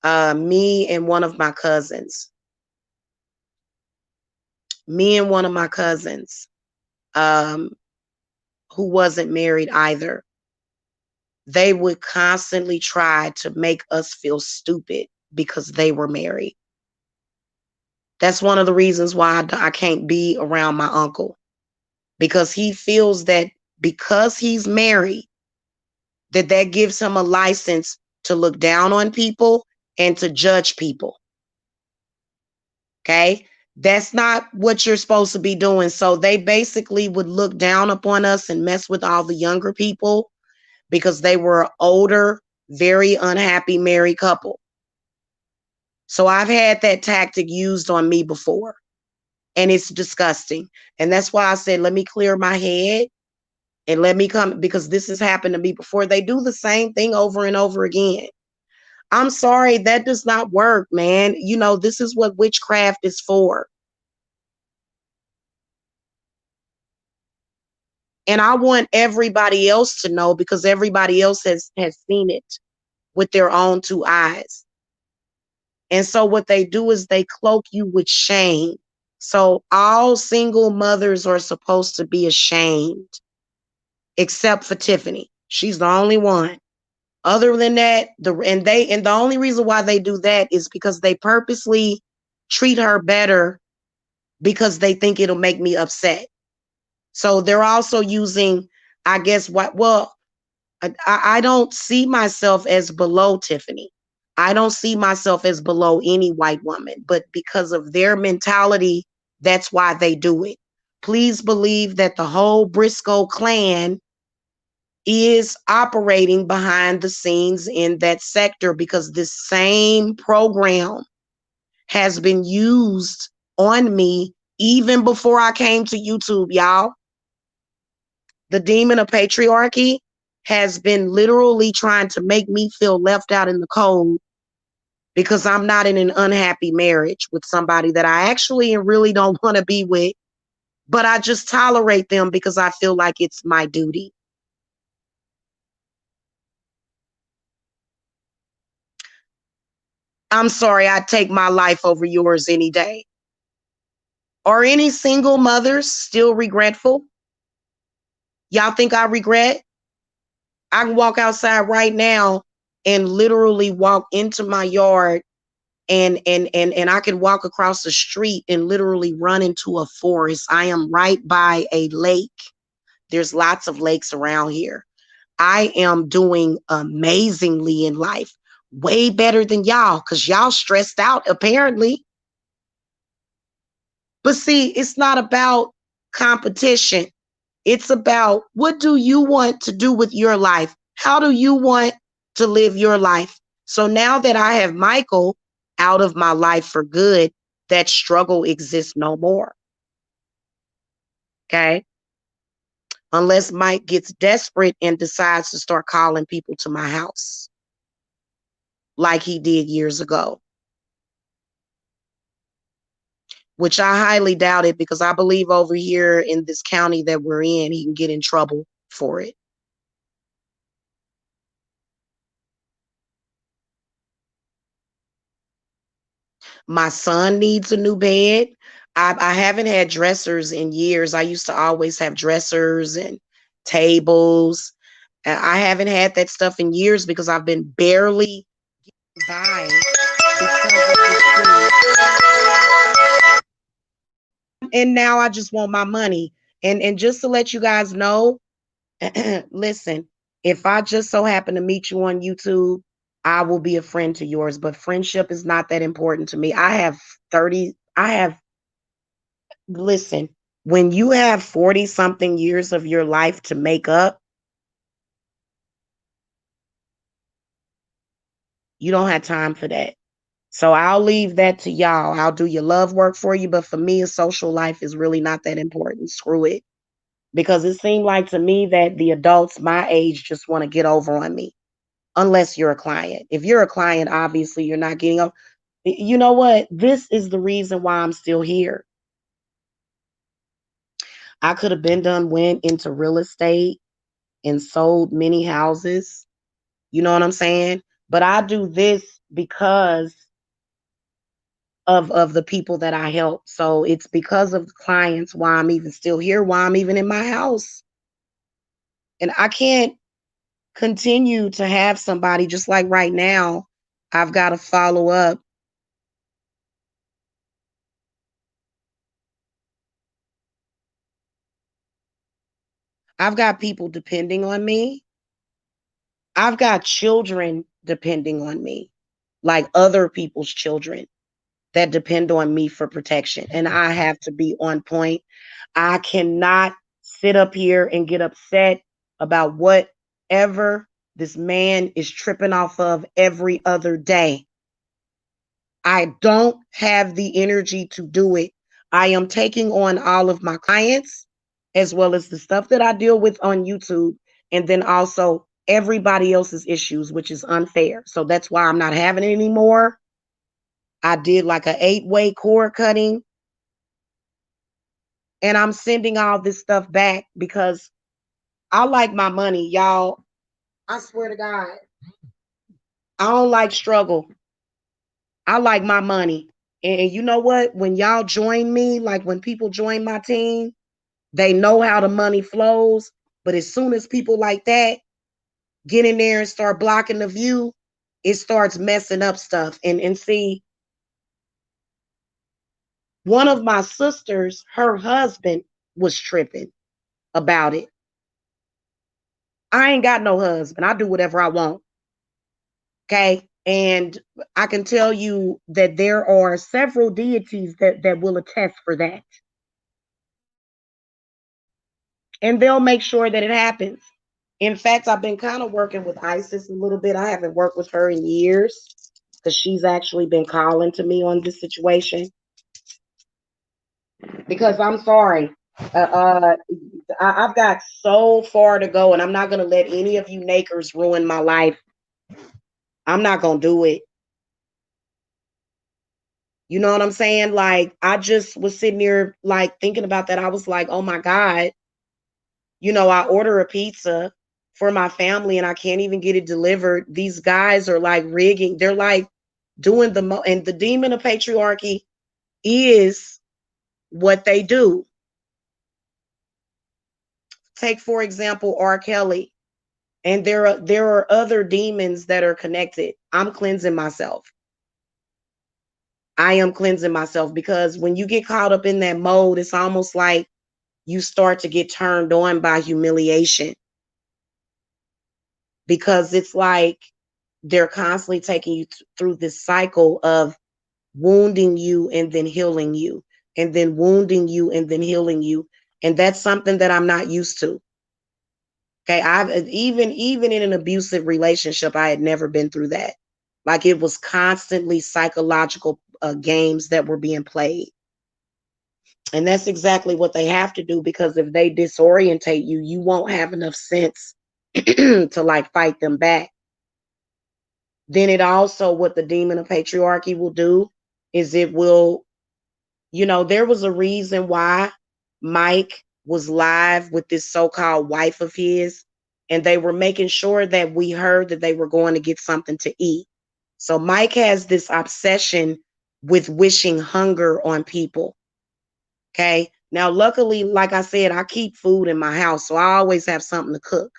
me and one of my cousins, um, who wasn't married either, they would constantly try to make us feel stupid because they were married. That's one of the reasons why I can't be around my uncle, because he feels that because he's married, that gives him a license to look down on people and to judge people. Okay? That's not what you're supposed to be doing. So they basically would look down upon us and mess with all the younger people because they were an older, very unhappy married couple. So I've had that tactic used on me before, and it's disgusting. And that's why I said, let me clear my head and let me come, because this has happened to me before. They do the same thing over and over again. I'm sorry, that does not work, man. This is what witchcraft is for. And I want everybody else to know, because everybody else has seen it with their own two eyes. And so what they do is they cloak you with shame. So all single mothers are supposed to be ashamed, except for Tiffany. She's the only one. Other than that, and the only reason why they do that is because they purposely treat her better because they think it'll make me upset. So they're also using, I guess, I don't see myself as below Tiffany. I don't see myself as below any white woman, but because of their mentality, that's why they do it. Please believe that the whole Briscoe clan is operating behind the scenes in that sector, because this same program has been used on me even before I came to YouTube, y'all. The demon of patriarchy has been literally trying to make me feel left out in the cold because I'm not in an unhappy marriage with somebody that I actually and really don't want to be with, but I just tolerate them because I feel like it's my duty. I'm sorry, I'd take my life over yours any day. Are any single mothers still regretful? Y'all think I regret? I can walk outside right now and literally walk into my yard, and I can walk across the street and literally run into a forest. I am right by a lake. There's lots of lakes around here. I am doing amazingly in life, way better than y'all, because y'all stressed out apparently. But see, it's not about competition. It's about, what do you want to do with your life? How do you want to live your life? So now that I have Michael out of my life for good, that struggle exists no more. Okay. Unless Mike gets desperate and decides to start calling people to my house like he did years ago, which I highly doubt it, because I believe over here in this county that we're in, he can get in trouble for it. My son needs a new bed. I haven't had dressers in years. I used to always have dressers and tables. I haven't had that stuff in years because I've been barely by because of this dude. And now I just want my money. And just to let you guys know, Listen, if I just so happen to meet you on YouTube, I will be a friend to yours, but friendship is not that important to me. Listen, when you have 40 something years of your life to make up, you don't have time for that. So I'll leave that to y'all. I'll do your love work for you, but for me, a social life is really not that important. Screw it. Because it seemed like to me that the adults my age just want to get over on me, unless you're a client. If you're a client, obviously you're not getting up. You know what? This is the reason why I'm still here. I could have been done, went into real estate and sold many houses. You know what I'm saying? But I do this because of the people that I help. So it's because of clients why I'm even still here, why I'm even in my house. And I can't continue to have somebody just like right now. I've got to follow up. I've got people depending on me. I've got children depending on me, like other people's children that depend on me for protection. And I have to be on point. I cannot sit up here and get upset about whatever this man is tripping off of every other day. I don't have the energy to do it. I am taking on all of my clients as well as the stuff that I deal with on YouTube, and then also everybody else's issues, which is unfair. So that's why I'm not having it anymore. I did like a 8-way cord cutting, and I'm sending all this stuff back because I like my money, y'all. I swear to God, I don't like struggle. I like my money. And you know what? When y'all join me, like when people join my team, they know how the money flows. But as soon as people like that get in there and start blocking the view, it starts messing up stuff. And see, one of my sisters, her husband was tripping about it. I ain't got no husband. I do whatever I want. Okay. And I can tell you that there are several deities that will attest for that. And they'll make sure that it happens. In fact, I've been kind of working with Isis a little bit. I haven't worked with her in years because she's actually been calling to me on this situation. Because I'm sorry, I've got so far to go, and I'm not going to let any of you nakers ruin my life. I'm not going to do it. You know what I'm saying? Like, I just was sitting here, like, thinking about that. I was like, oh my God, I order a pizza for my family and I can't even get it delivered. These guys are like rigging, they're like doing and the demon of patriarchy is what they do. Take, for example, R. Kelly. And there are other demons that are connected. I'm cleansing myself. I am cleansing myself because when you get caught up in that mode, it's almost like you start to get turned on by humiliation because it's like they're constantly taking you through this cycle of wounding you and then healing you, and then wounding you and then healing you. And that's something that I'm not used to. Okay. I've even in an abusive relationship, I had never been through that. Like it was constantly psychological games that were being played. And that's exactly what they have to do because if they disorientate you, you won't have enough sense to like fight them back. Then it also, what the demon of patriarchy will do is it will, there was a reason why Mike was live with this so-called wife of his, and they were making sure that we heard that they were going to get something to eat. So Mike has this obsession with wishing hunger on people. Okay. Now, luckily, like I said, I keep food in my house, so I always have something to cook.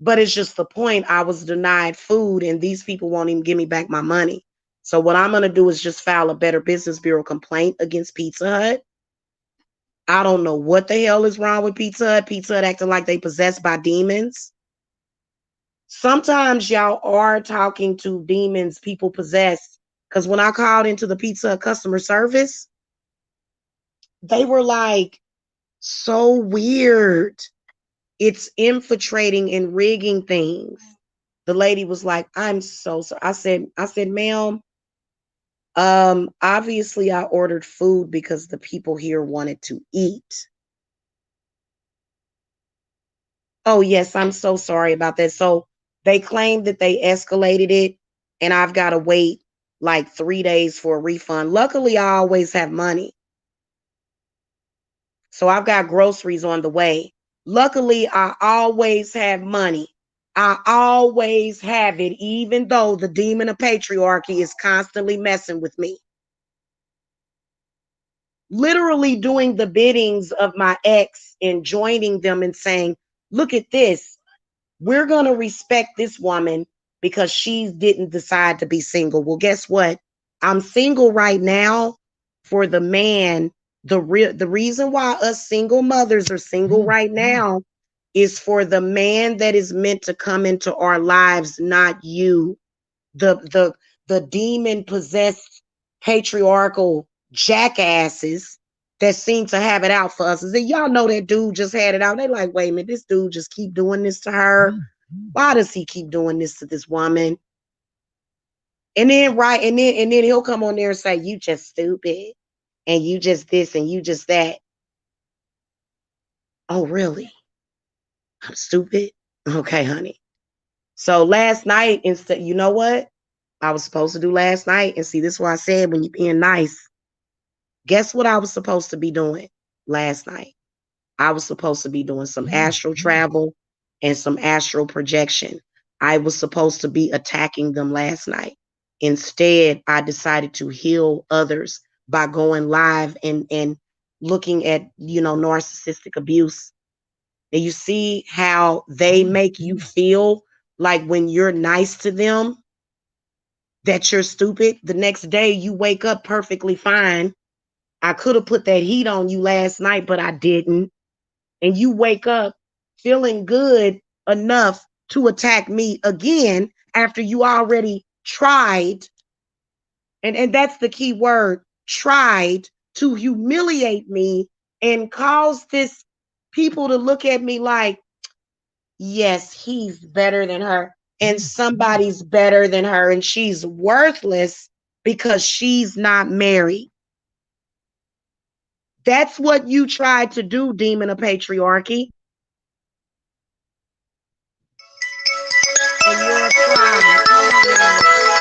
But it's just the point, I was denied food and these people won't even give me back my money. So what I'm going to do is just file a Better Business Bureau complaint against Pizza Hut. I don't know what the hell is wrong with Pizza Hut. Pizza Hut acting like they possessed by demons. Sometimes y'all are talking to demons people possess. Because when I called into the Pizza Hut customer service, they were like, so weird. It's infiltrating and rigging things. The lady was like, I'm so sorry. I said, ma'am, obviously I ordered food because the people here wanted to eat. Oh, yes, I'm so sorry about that. So they claim that they escalated it and I've got to wait like 3 days for a refund. Luckily, I always have money. So I've got groceries on the way. Luckily, I always have money. I always have it, even though the demon of patriarchy is constantly messing with me. Literally doing the biddings of my ex and joining them and saying, look at this. We're going to respect this woman because she didn't decide to be single. Well, guess what? I'm single right now for the man. The reason why us single mothers are single right now is for the man that is meant to come into our lives, not you. The demon possessed patriarchal jackasses that seem to have it out for us. And y'all know that dude just had it out. They like, wait a minute, this dude just keep doing this to her. Why does he keep doing this to this woman? And then and then he'll come on there and say, you just stupid. And you just this and you just that. Oh, really? I'm stupid? Okay, honey. So last night, instead, you know what? I was supposed to do last night. And see, this is why I said when you're being nice, guess what I was supposed to be doing last night? I was supposed to be doing some astral travel and some astral projection. I was supposed to be attacking them last night. Instead, I decided to heal others by going live and looking at, narcissistic abuse. And you see how they make you feel like when you're nice to them, that you're stupid. The next day you wake up perfectly fine. I could have put that heat on you last night, but I didn't. And you wake up feeling good enough to attack me again after you already tried. And that's the key word, tried to humiliate me and cause this people to look at me like, yes, he's better than her. And somebody's better than her, and she's worthless because she's not married. That's what you tried to do, demon of patriarchy. And you're a pride. Hold on, y'all.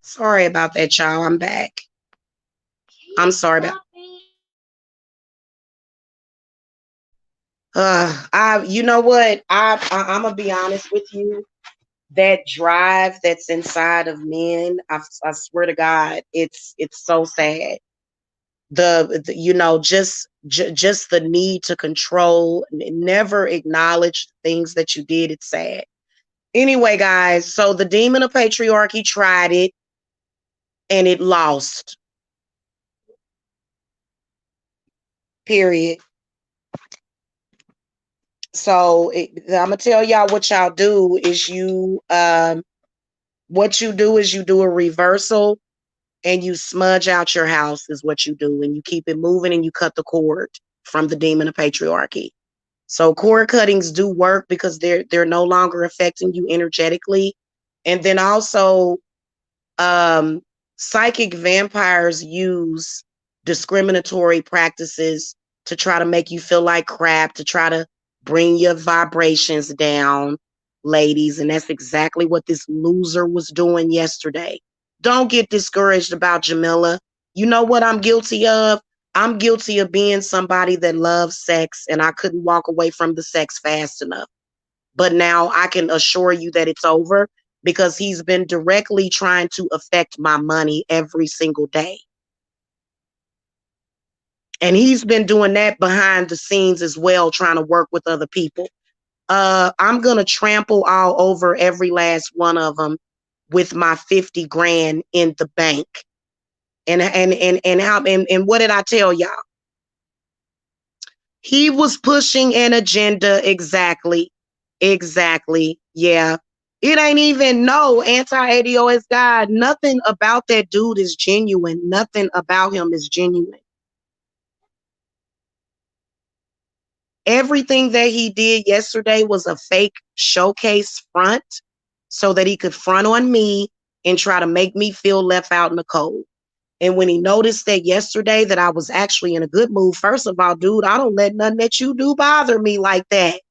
Sorry about that, y'all. I'm back. I'm sorry about. You know what? I'm gonna be honest with you. That drive that's inside of men, I swear to God, it's so sad. You know, just the need to control, never acknowledge things that you did. It's sad. Anyway, guys, so the demon of patriarchy tried it and it lost. Period. So I'm gonna tell y'all what y'all do is what you do is you do a reversal and you smudge out your house is what you do, and you keep it moving and you cut the cord from the demon of patriarchy. So cord cuttings do work because they're no longer affecting you energetically. And then also um, psychic vampires use discriminatory practices to try to make you feel like crap, to try to bring your vibrations down, ladies. And that's exactly what this loser was doing yesterday. Don't get discouraged about Jamila. You know what I'm guilty of? I'm guilty of being somebody that loves sex and I couldn't walk away from the sex fast enough. But now I can assure you that it's over because he's been directly trying to affect my money every single day. And he's been doing that behind the scenes as well, trying to work with other people. I'm going to trample all over every last one of them with my 50 grand in the bank. And what did I tell y'all? He was pushing an agenda. Exactly. Exactly. Yeah. It ain't even no anti-ADOS guy. Nothing about that dude is genuine. Nothing about him is genuine. Everything that he did yesterday was a fake showcase front so that he could front on me and try to make me feel left out in the cold. And when he noticed that yesterday that I was actually in a good mood, first of all, dude, I don't let nothing that you do bother me like that.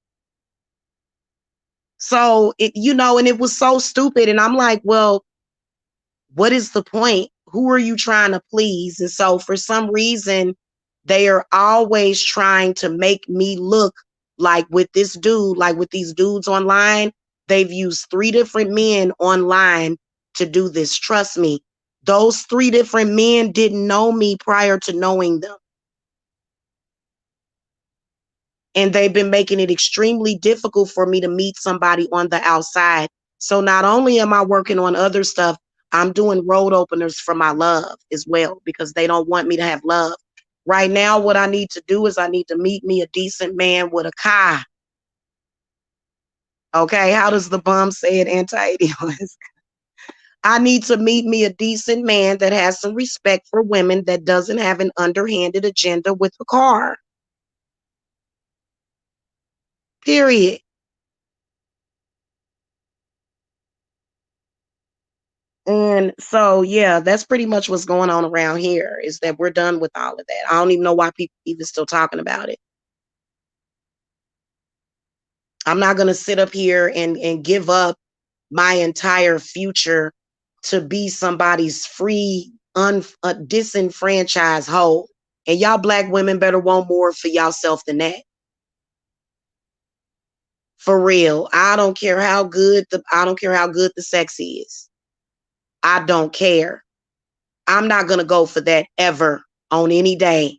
So and it was so stupid. And I'm like, well, what is the point? Who are you trying to please? And so for some reason, they are always trying to make me look like with this dude, like with these dudes online. They've used 3 different men online to do this. Trust me, those 3 different men didn't know me prior to knowing them. And they've been making it extremely difficult for me to meet somebody on the outside. So not only am I working on other stuff, I'm doing road openers for my love as well because they don't want me to have love. Right now, what I need to do is I need to meet me a decent man with a car. Okay, how does the bum say it? Anti-ADOS. I need to meet me a decent man that has some respect for women, that doesn't have an underhanded agenda with a car. Period. And so, yeah, that's pretty much what's going on around here is that we're done with all of that. I don't even know why people even still talking about it. I'm not going to sit up here and give up my entire future to be somebody's free, disenfranchised hoe. And y'all black women better want more for yourself than that. For real. I don't care how good the sex is. I don't care. I'm not going to go for that ever on any day.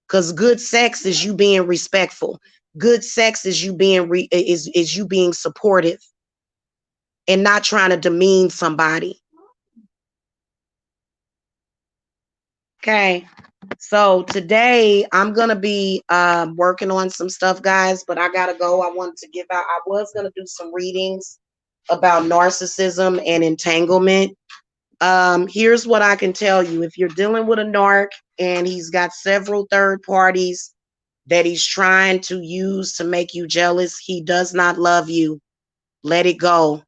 Because good sex is you being respectful. Good sex is you being is you being supportive and not trying to demean somebody. Okay. So today I'm gonna be working on some stuff, guys, but I gotta go. I wanted to give out. I was gonna do some readings about narcissism and entanglement. Here's what I can tell you: if you're dealing with a narc and he's got several third parties that he's trying to use to make you jealous, he does not love you. Let it go.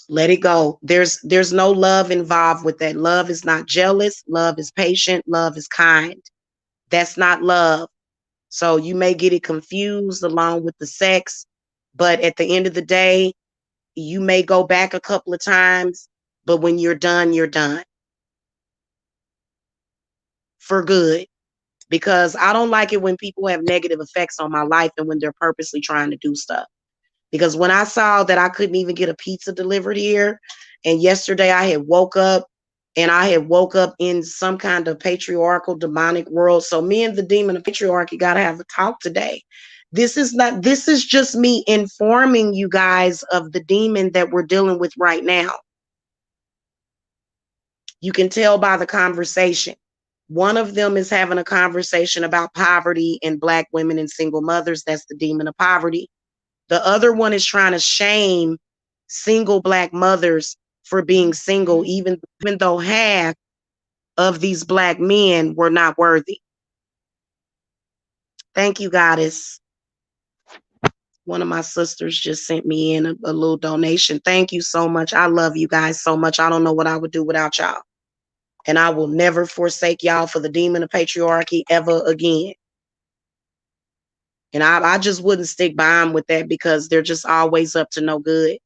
Let it go. There's no love involved with that. Love is not jealous. Love is patient. Love is kind. That's not love. So you may get it confused along with the sex, but at the end of the day, You may go back a couple of times, but when you're done for good. Because I don't like it when people have negative effects on my life and when they're purposely trying to do stuff. Because when I saw that I couldn't even get a pizza delivered here, and yesterday I had woke up in some kind of patriarchal demonic world. So me and the demon of patriarchy got to have a talk today. This is just me informing you guys of the demon that we're dealing with right now. You can tell by the conversation. One of them is having a conversation about poverty and Black women and single mothers. That's the demon of poverty. The other one is trying to shame single Black mothers for being single, even though half of these Black men were not worthy. Thank you, Goddess. One of my sisters just sent me in a little donation. Thank you so much. I love you guys so much. I don't know what I would do without y'all. And I will never forsake y'all for the demon of patriarchy ever again. And I just wouldn't stick by them with that because they're just always up to no good.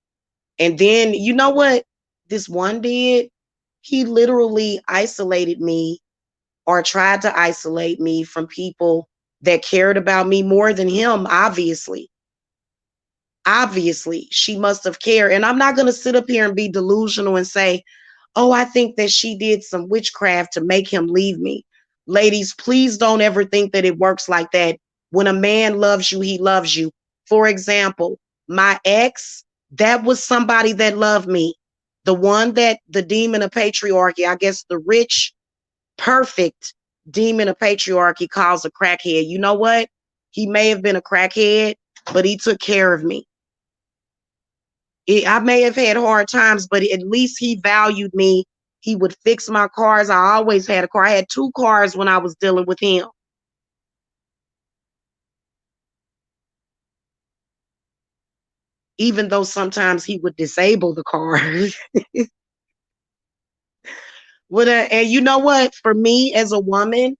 And then, you know what this one did? He literally isolated me or tried to isolate me from people that cared about me more than him, obviously. Obviously, she must have cared. And I'm not going to sit up here and be delusional and say, oh, I think that she did some witchcraft to make him leave me. Ladies, please don't ever think that it works like that. When a man loves you, he loves you. For example, my ex, that was somebody that loved me. The one that the demon of patriarchy, I guess the rich, perfect demon of patriarchy calls a crackhead. You know what? He may have been a crackhead, but he took care of me. I may have had hard times, but at least he valued me. He would fix my cars. I always had a car. I had 2 cars when I was dealing with him. Even though sometimes he would disable the car. And you know what? For me as a woman,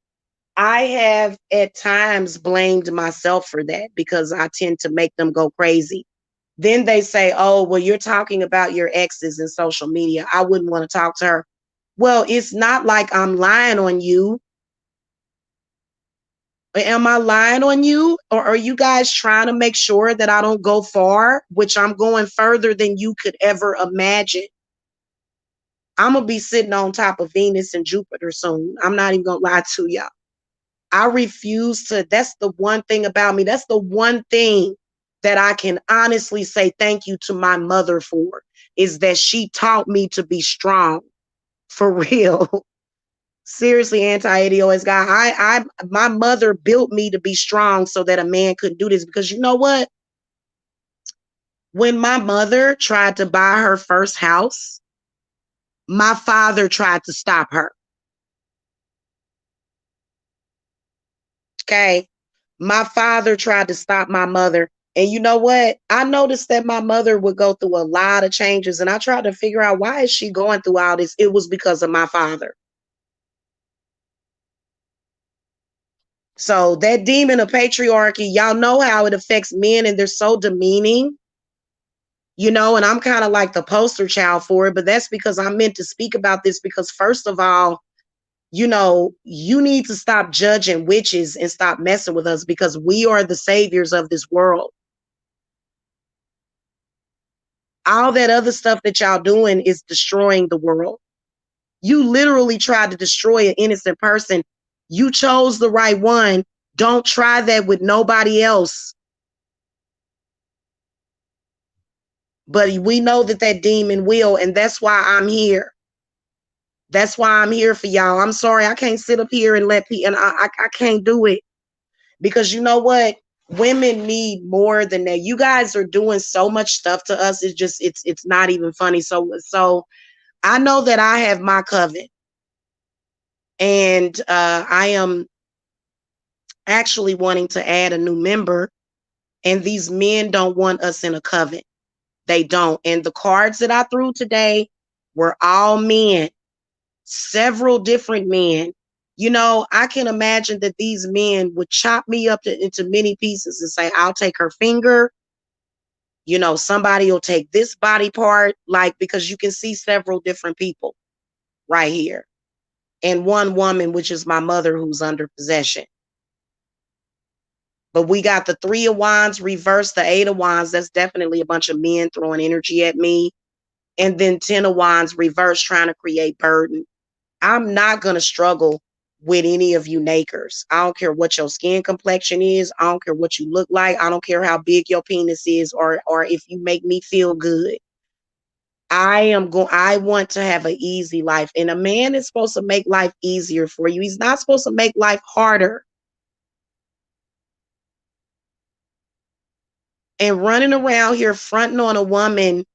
I have at times blamed myself for that because I tend to make them go crazy. Then they say, oh, well, you're talking about your exes in social media. I wouldn't want to talk to her. Well, it's not like I'm lying on you. Am I lying on you? Or are you guys trying to make sure that I don't go far, which I'm going further than you could ever imagine? I'm going to be sitting on top of Venus and Jupiter soon. I'm not even going to lie to y'all. I refuse to. That's the one thing about me. That's the one thing that I can honestly say thank you to my mother for, is that she taught me to be strong. For real. Seriously, anti-ADOS guy. My mother built me to be strong so that a man couldn't do this. Because you know what? When my mother tried to buy her first house, my father tried to stop her. Okay. My father tried to stop my mother. And you know what? I noticed that my mother would go through a lot of changes. And I tried to figure out, why is she going through all this? It was because of my father. So that demon of patriarchy, y'all know how it affects men, and they're so demeaning, you know, and I'm kind of like the poster child for it. But that's because I'm meant to speak about this because, first of all, you know, you need to stop judging witches and stop messing with us because we are the saviors of this world. All that other stuff that y'all doing is destroying the world. You literally tried to destroy an innocent person. You chose the right one. Don't try that with nobody else. But we know that that demon will, and that's why I'm here. That's why I'm here for y'all. I'm sorry I can't sit up here and let people, and I can't do it. Because you know what? Women need more than that. You guys are doing so much stuff to us. It's just, it's not even funny. So I know that I have my coven. And I am actually wanting to add a new member. And these men don't want us in a coven. They don't. And the cards that I threw today were all men, several different men. You know, I can imagine that these men would chop me up into many pieces and say, I'll take her finger. Somebody will take this body part, like, because you can see several different people right here. And one woman, which is my mother, who's under possession. But we got the 3 of Wands reversed, the 8 of Wands. That's definitely a bunch of men throwing energy at me. And then 10 of Wands reversed, trying to create burden. I'm not going to struggle with any of you nakers. I don't care what your skin complexion is. I don't care what you look like. I don't care how big your penis is, or if you make me feel good. I want to have an easy life. And a man is supposed to make life easier for you. He's not supposed to make life harder. And running around here fronting on a woman,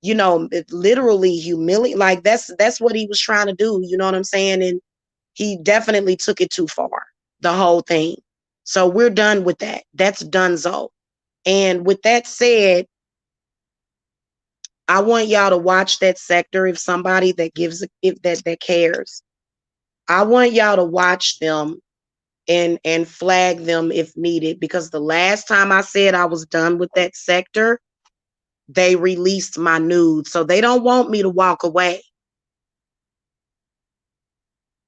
literally humiliate, like that's what he was trying to do. You know what I'm saying? And he definitely took it too far, the whole thing. So we're done with that. That's donezo. And with that said, I want y'all to watch that sector. If somebody that gives, if that cares, I want y'all to watch them and flag them if needed, because the last time I said I was done with that sector, they released my nudes. So they don't want me to walk away.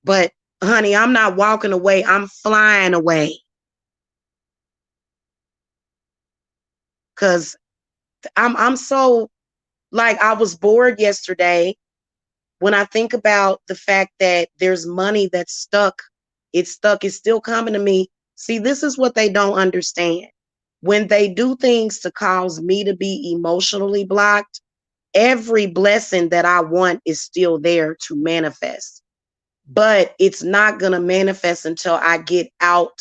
But honey, I'm not walking away. I'm flying away. Cause I'm so, like, I was bored yesterday when I think about the fact that there's money that's stuck. It's stuck. It's still coming to me. See, this is what they don't understand. When they do things to cause me to be emotionally blocked, every blessing that I want is still there to manifest. But it's not going to manifest until I get out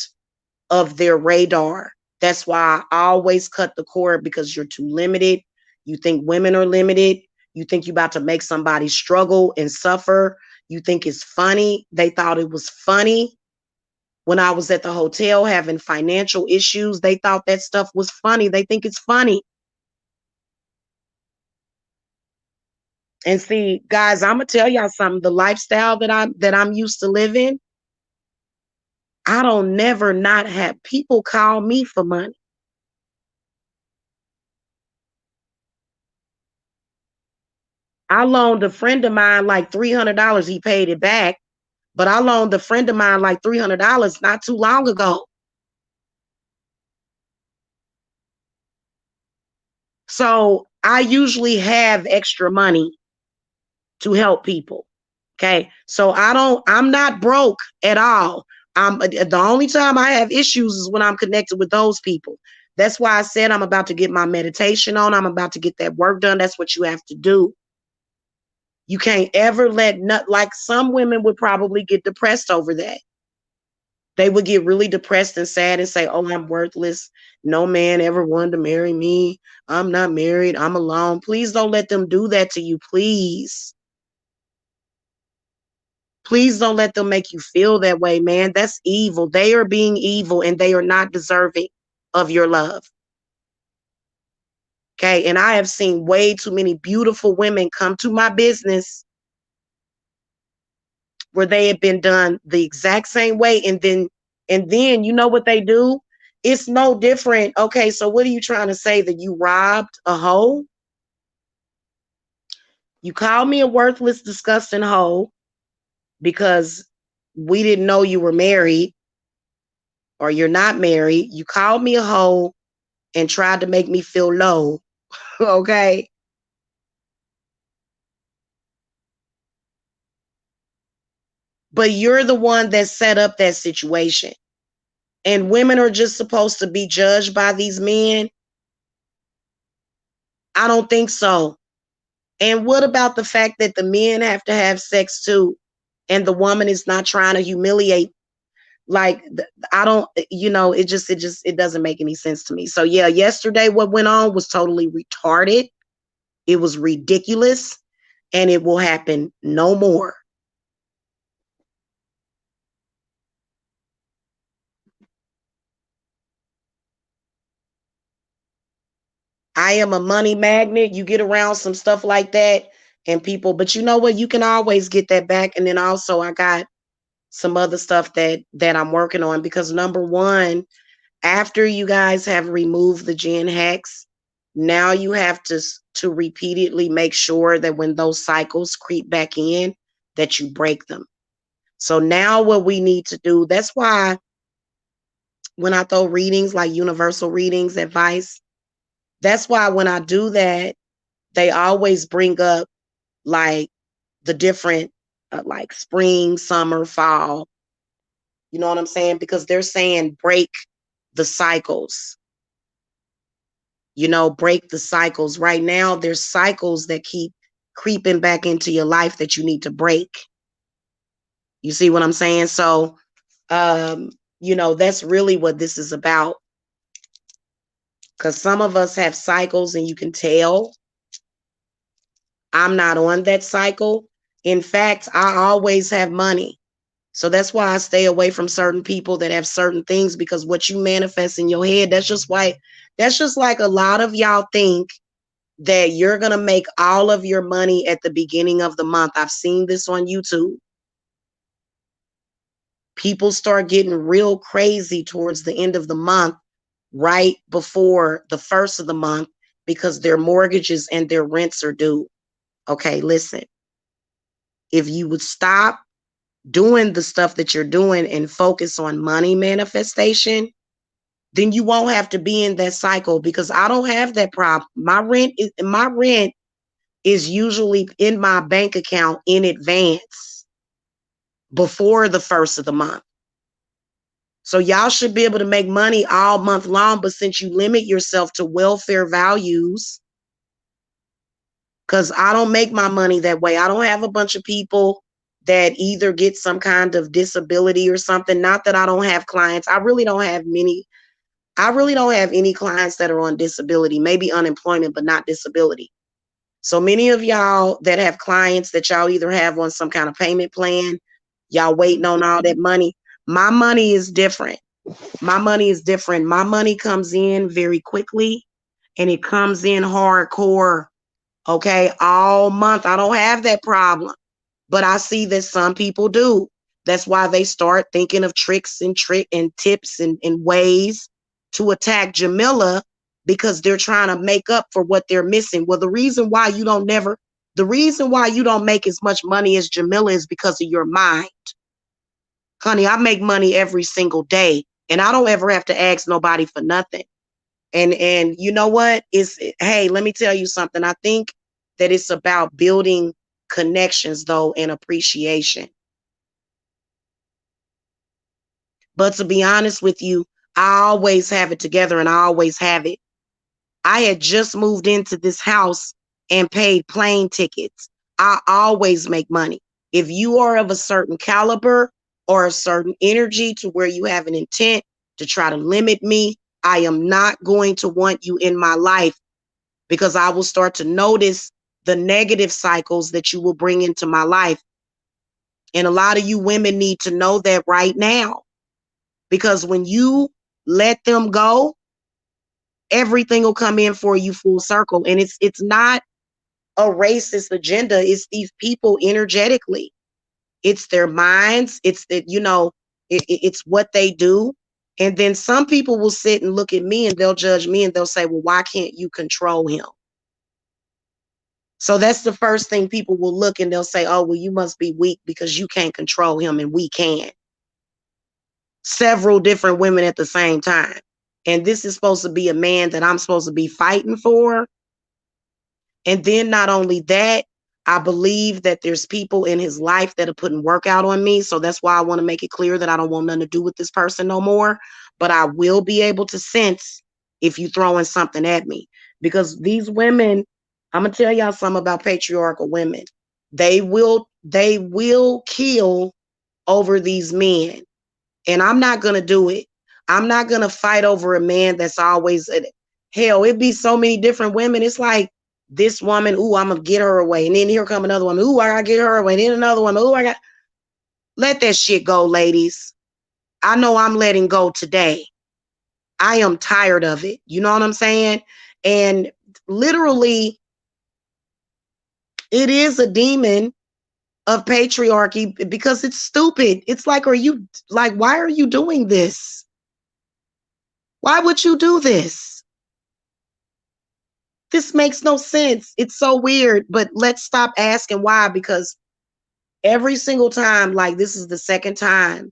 of their radar. That's why I always cut the cord, because you're too limited. You think women are limited. You think you're about to make somebody struggle and suffer. You think it's funny. They thought it was funny when I was at the hotel having financial issues. They thought that stuff was funny. They think it's funny. And see, guys, I'm gonna tell y'all something. The lifestyle that I'm used to living, I don't never not have people call me for money. I loaned a friend of mine like $300. He paid it back, but I loaned a friend of mine like $300 not too long ago. So I usually have extra money to help people. Okay. So I'm not broke at all. The only time I have issues is when I'm connected with those people. That's why I said I'm about to get my meditation on. I'm about to get that work done. That's what you have to do. You can't ever let, like, some women would probably get depressed over that. They would get really depressed and sad and say, oh, I'm worthless. No man ever wanted to marry me. I'm not married. I'm alone. Please don't let them do that to you. Please. Please don't let them make you feel that way, man. That's evil. They are being evil and they are not deserving of your love. Okay. And I have seen way too many beautiful women come to my business where they have been done the exact same way. And then you know what they do? It's no different. Okay, so what are you trying to say? That you robbed a hoe? You called me a worthless, disgusting hoe because we didn't know you were married or you're not married. You called me a hoe and tried to make me feel low. Okay. But you're the one that set up that situation. And women are just supposed to be judged by these men? I don't think so. And what about the fact that the men have to have sex too, and the woman is not trying to humiliate? Like, I don't, it doesn't make any sense to me. So yeah, yesterday what went on was totally retarded. It was ridiculous, and it will happen no more. I am a money magnet. You get around some stuff like that and people, but you know what? You can always get that back. And then also I got some other stuff that I'm working on, because number one, after you guys have removed the Gen Hex, Now you have to repeatedly make sure that when those cycles creep back in, that you break them. So now what we need to do, that's why when I throw readings like universal readings, advice, that's why when I do that, they always bring up like the different like spring, summer, fall. You know what I'm saying? Because they're saying break the cycles. You know, break the cycles. Right now, there's cycles that keep creeping back into your life that you need to break. You see what I'm saying? So, you know, that's really what this is about. Because some of us have cycles and you can tell. I'm not on that cycle. In fact, I always have money. So that's why I stay away from certain people that have certain things, because what you manifest in your head, that's just like a lot of y'all think that you're going to make all of your money at the beginning of the month. I've seen this on YouTube. People start getting real crazy towards the end of the month, right before the first of the month, because their mortgages and their rents are due. Okay, listen. If you would stop doing the stuff that you're doing and focus on money manifestation, then you won't have to be in that cycle, because I don't have that problem. My rent is usually in my bank account in advance before the first of the month. So y'all should be able to make money all month long, but since you limit yourself to welfare values, because I don't make my money that way. I don't have a bunch of people that either get some kind of disability or something. Not that I don't have clients. I really don't have any clients that are on disability, maybe unemployment, but not disability. So many of y'all that have clients that y'all either have on some kind of payment plan, y'all waiting on all that money. My money is different. My money is different. My money comes in very quickly and it comes in hardcore. Okay, all month. I don't have that problem, but I see that some people do. That's why they start thinking of tricks and tips and ways to attack Jamila, because they're trying to make up for what they're missing. Well, the reason why you don't make as much money as Jamila is because of your mind. Honey, I make money every single day and I don't ever have to ask nobody for nothing. And you know what? Hey, let me tell you something. I think that it's about building connections though, and appreciation. But to be honest with you, I always have it together and I always have it. I had just moved into this house and paid plane tickets. I always make money. If you are of a certain caliber or a certain energy to where you have an intent to try to limit me, I am not going to want you in my life, because I will start to notice the negative cycles that you will bring into my life. And a lot of you women need to know that right now, because when you let them go, everything will come in for you full circle. And it's not a racist agenda. It's these people energetically. It's their minds. It's that, it's what they do. And then some people will sit and look at me and they'll judge me and they'll say, well, why can't you control him? So that's the first thing people will look and they'll say, oh, well, you must be weak because you can't control him and we can. Several different women at the same time. And this is supposed to be a man that I'm supposed to be fighting for. And then not only that, I believe that there's people in his life that are putting work out on me. So that's why I want to make it clear that I don't want nothing to do with this person no more. But I will be able to sense if you throwing something at me. Because these women, I'm going to tell y'all something about patriarchal women. They will kill over these men. And I'm not going to do it. I'm not going to fight over a man that's always, hell, it'd be so many different women. It's like, this woman, ooh, I'm gonna get her away. And then here come another woman, ooh, I gotta get her away. And then another one, ooh, let that shit go, ladies. I know I'm letting go today. I am tired of it. You know what I'm saying? And literally, it is a demon of patriarchy because it's stupid. It's like, why are you doing this? Why would you do this? This makes no sense. It's so weird, but let's stop asking why, because every single time, like this is the second time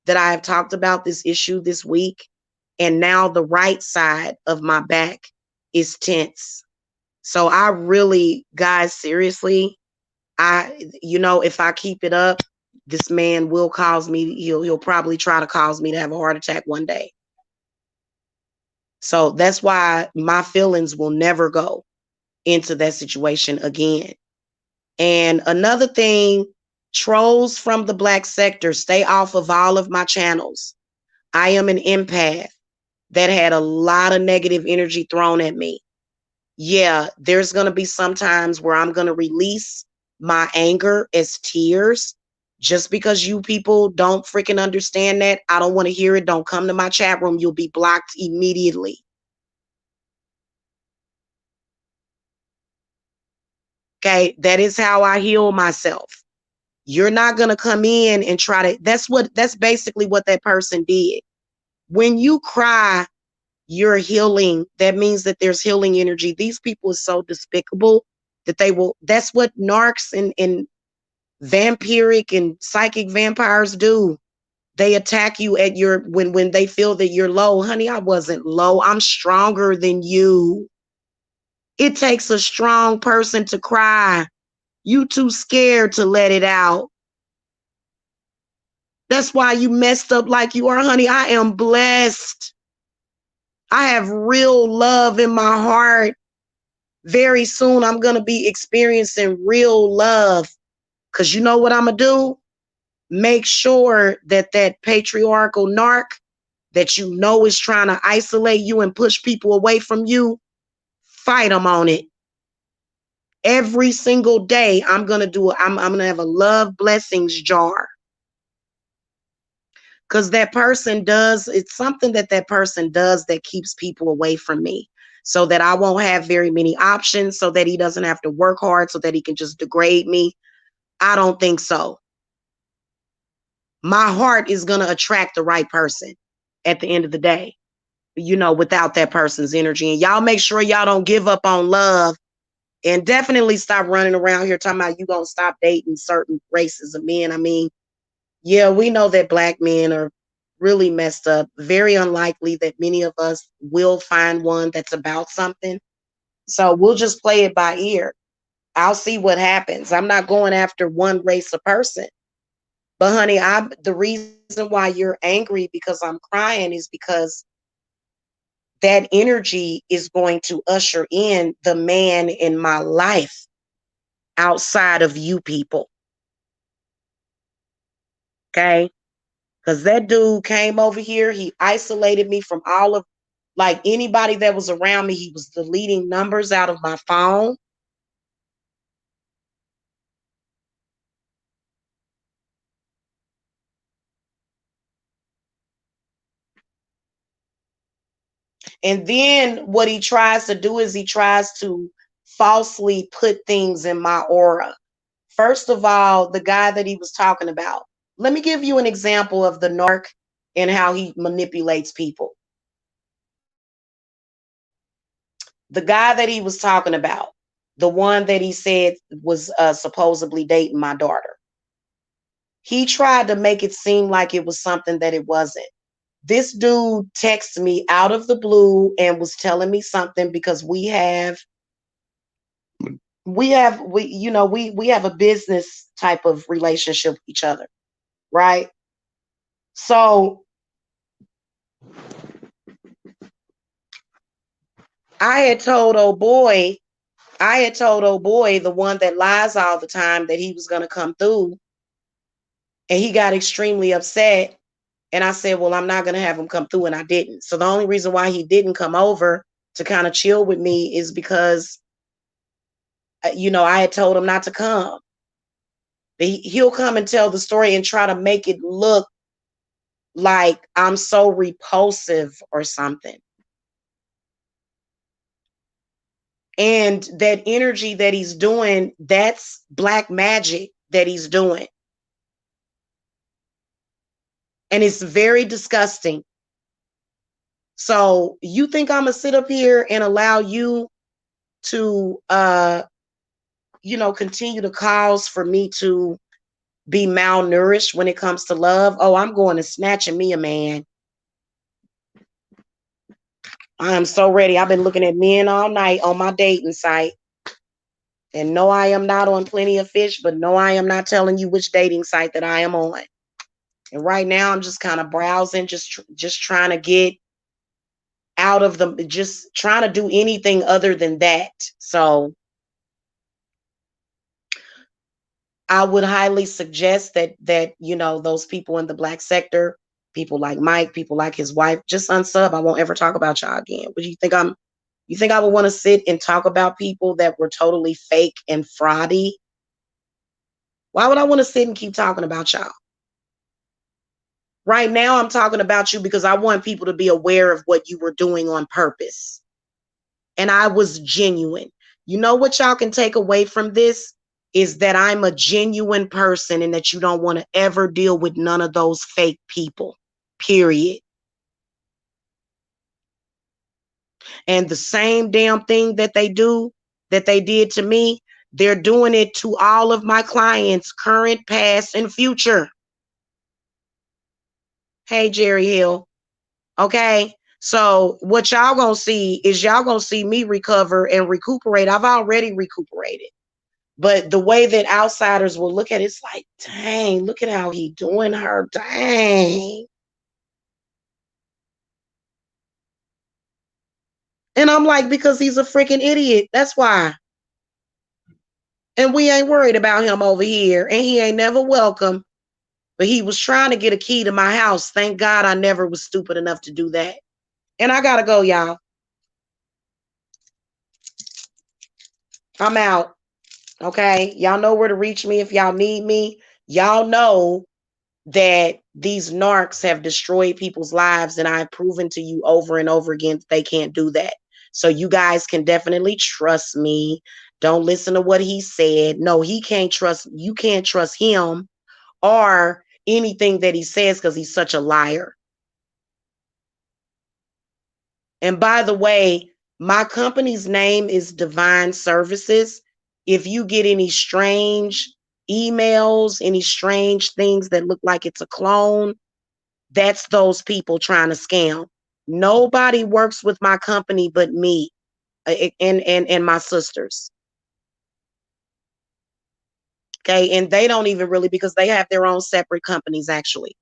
that I have talked about this issue this week, and now the right side of my back is tense. So I really, guys, seriously, if I keep it up, this man will cause me, he'll probably try to cause me to have a heart attack one day. So that's why my feelings will never go into that situation again. And another thing, trolls from the Black sector, stay off of all of my channels. I am an empath that had a lot of negative energy thrown at me. Yeah, there's going to be some times where I'm going to release my anger as tears. Just because you people don't freaking understand that, I don't want to hear it. Don't come to my chat room. You'll be blocked immediately. Okay, that is how I heal myself. You're not going to come in and try to, that's basically what that person did. When you cry, you're healing. That means that there's healing energy. These people are so despicable that that's what narcs and vampiric and psychic vampires do. They attack you at when they feel that you're low. Honey, I wasn't low. I'm stronger than you. It takes a strong person to cry. You too scared to let it out. That's why you messed up like you are, honey. I am blessed. I have real love in my heart. Very soon, I'm going to be experiencing real love. Because you know what I'm going to do? Make sure that patriarchal narc that you know is trying to isolate you and push people away from you, fight them on it. Every single day, I'm going to have a love blessings jar. Because it's something that person does that keeps people away from me, so that I won't have very many options, so that he doesn't have to work hard, so that he can just degrade me. I don't think so. My heart is going to attract the right person at the end of the day, without that person's energy. And y'all make sure y'all don't give up on love, and definitely stop running around here talking about you going to stop dating certain races of men. I mean, yeah, we know that Black men are really messed up. Very unlikely that many of us will find one that's about something. So we'll just play it by ear. I'll see what happens. I'm not going after one race of person. But honey, the reason why you're angry because I'm crying is because that energy is going to usher in the man in my life outside of you people. Okay? Because that dude came over here. He isolated me from like anybody that was around me. He was deleting numbers out of my phone. And then what he tries to do is he tries to falsely put things in my aura. First of all, the guy that he was talking about. Let me give you an example of the narc and how he manipulates people. The guy that he was talking about, the one that he said was supposedly dating my daughter. He tried to make it seem like it was something that it wasn't. This dude texted me out of the blue and was telling me something because we have a business type of relationship with each other, right? So I had told old boy, the one that lies all the time, that he was going to come through, and he got extremely upset. And I said, well, I'm not going to have him come through, and I didn't. So the only reason why he didn't come over to kind of chill with me is because, I had told him not to come. But he'll come and tell the story and try to make it look like I'm so repulsive or something. And that energy that he's doing, that's black magic that he's doing. And it's very disgusting. So you think I'm going to sit up here and allow you to continue to cause for me to be malnourished when it comes to love, oh, I'm going to snatching me a man. I am so ready. I've been looking at men all night on my dating site. And no, I am not on Plenty of Fish, but no, I am not telling you which dating site that I am on. And right now I'm just kind of browsing, just trying to get out of the, just trying to do anything other than that. So I would highly suggest that those people in the Black sector, people like Mike, people like his wife, just unsub. I won't ever talk about y'all again. But you think I would want to sit and talk about people that were totally fake and fraudy? Why would I want to sit and keep talking about y'all? Right now, I'm talking about you because I want people to be aware of what you were doing on purpose. And I was genuine. You know what y'all can take away from this is that I'm a genuine person and that you don't want to ever deal with none of those fake people, period. And the same damn thing that they did to me, they're doing it to all of my clients, current, past, and future. Hey, Jerry Hill. Okay. So what y'all gonna see is y'all gonna see me recover and recuperate. I've already recuperated. But the way that outsiders will look at it, it's like, dang, look at how he doing her. Dang. And I'm like, because he's a freaking idiot. That's why. And we ain't worried about him over here. And he ain't never welcome. But he was trying to get a key to my house. Thank God I never was stupid enough to do that. And I gotta go, y'all. I'm out. Okay. Y'all know where to reach me if y'all need me. Y'all know that these narcs have destroyed people's lives, and I've proven to you over and over again that they can't do that. So you guys can definitely trust me. Don't listen to what he said. No, he can't trust, you can't trust him or anything that he says because he's such a liar. And by the way, my company's name is Divine Services. If you get any strange emails, any strange things that look like it's a clone, that's those people trying to scam. Nobody works with my company but me and my sisters. Okay. And they don't even really, because they have their own separate companies actually.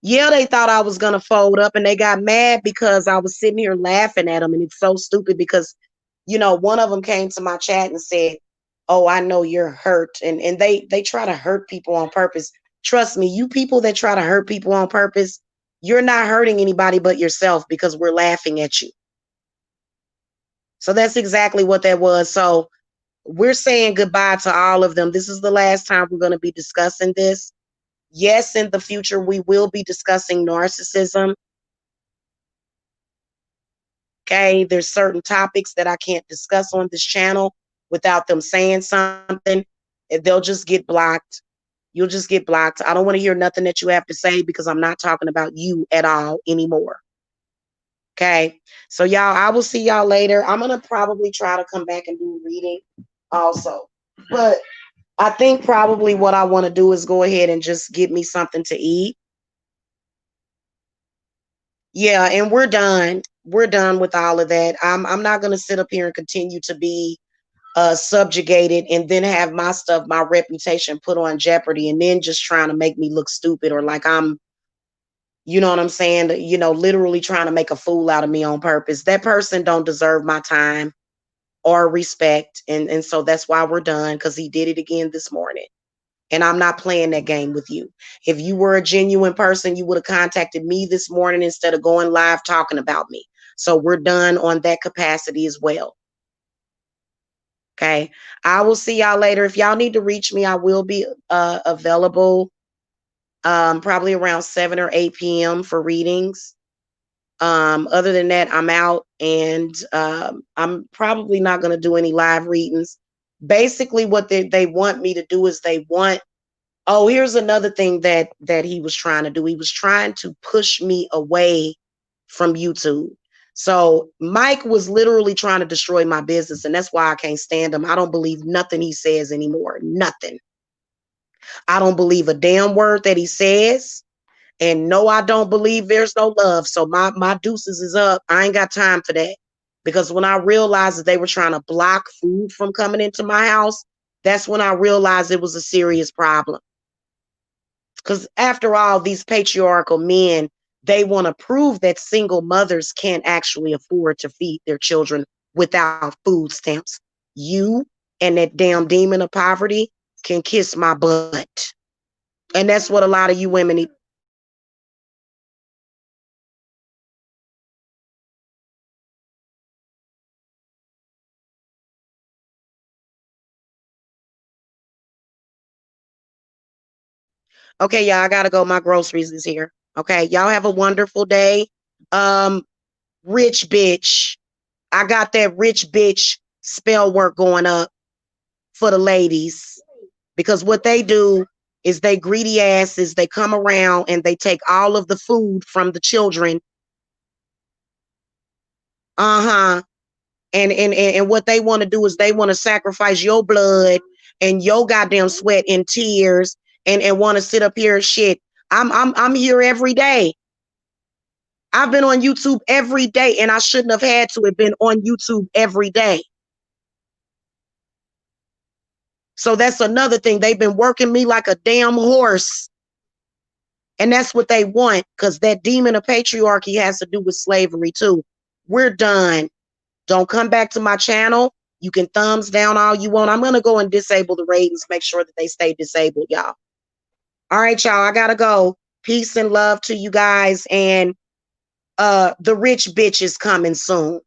Yeah, they thought I was going to fold up and they got mad because I was sitting here laughing at them. And it's so stupid because, one of them came to my chat and said, oh, I know you're hurt. And they try to hurt people on purpose. Trust me, you people that try to hurt people on purpose, you're not hurting anybody but yourself because we're laughing at you. So that's exactly what that was. So we're saying goodbye to all of them. This is the last time we're going to be discussing this. Yes, in the future, we will be discussing narcissism. Okay, there's certain topics that I can't discuss on this channel without them saying something. They'll just get blocked. You'll just get blocked. I don't want to hear nothing that you have to say because I'm not talking about you at all anymore. Okay, so y'all, I will see y'all later. I'm going to probably try to come back and do reading also. But I think probably what I want to do is go ahead and just get me something to eat. Yeah, and we're done. We're done with all of that. I'm not going to sit up here and continue to be subjugated and then have my stuff, my reputation put on jeopardy and then just trying to make me look stupid or like I'm, you know what I'm saying? Literally trying to make a fool out of me on purpose. That person don't deserve my time or respect. And so that's why we're done, because he did it again this morning. And I'm not playing that game with you. If you were a genuine person, you would have contacted me this morning instead of going live talking about me. So we're done on that capacity as well. Okay. I will see y'all later. If y'all need to reach me, I will be available probably around 7 or 8 p.m. for readings. Other than that, I'm out, and I'm probably not going to do any live readings. Basically, what they want me to do is oh, here's another thing that he was trying to do. He was trying to push me away from YouTube. So Mike was literally trying to destroy my business, and that's why I can't stand him. I don't believe nothing he says anymore. Nothing. I don't believe a damn word that he says. And no, I don't believe there's no love. So my deuces is up. I ain't got time for that. Because when I realized that they were trying to block food from coming into my house, that's when I realized it was a serious problem. Because after all, these patriarchal men, they want to prove that single mothers can't actually afford to feed their children without food stamps. You and that damn demon of poverty can kiss my butt. And that's what a lot of you women need. Okay, y'all, I gotta go. My groceries is here. Okay, y'all have a wonderful day. Um, rich bitch. I got that rich bitch spell work going up for the ladies because what they do is they greedy asses. They come around and they take all of the food from the children. Uh-huh. And what they want to do is they want to sacrifice your blood and your goddamn sweat and tears and want to sit up here and shit. I'm here every day. I've been on YouTube every day, and I shouldn't have had to have been on YouTube every day. So that's another thing. They've been working me like a damn horse. And that's what they want, because that demon of patriarchy has to do with slavery too. We're done. Don't come back to my channel. You can thumbs down all you want. I'm going to go and disable the ratings, make sure that they stay disabled, y'all. All right, y'all, I got to go. Peace and love to you guys. And the rich bitch is coming soon.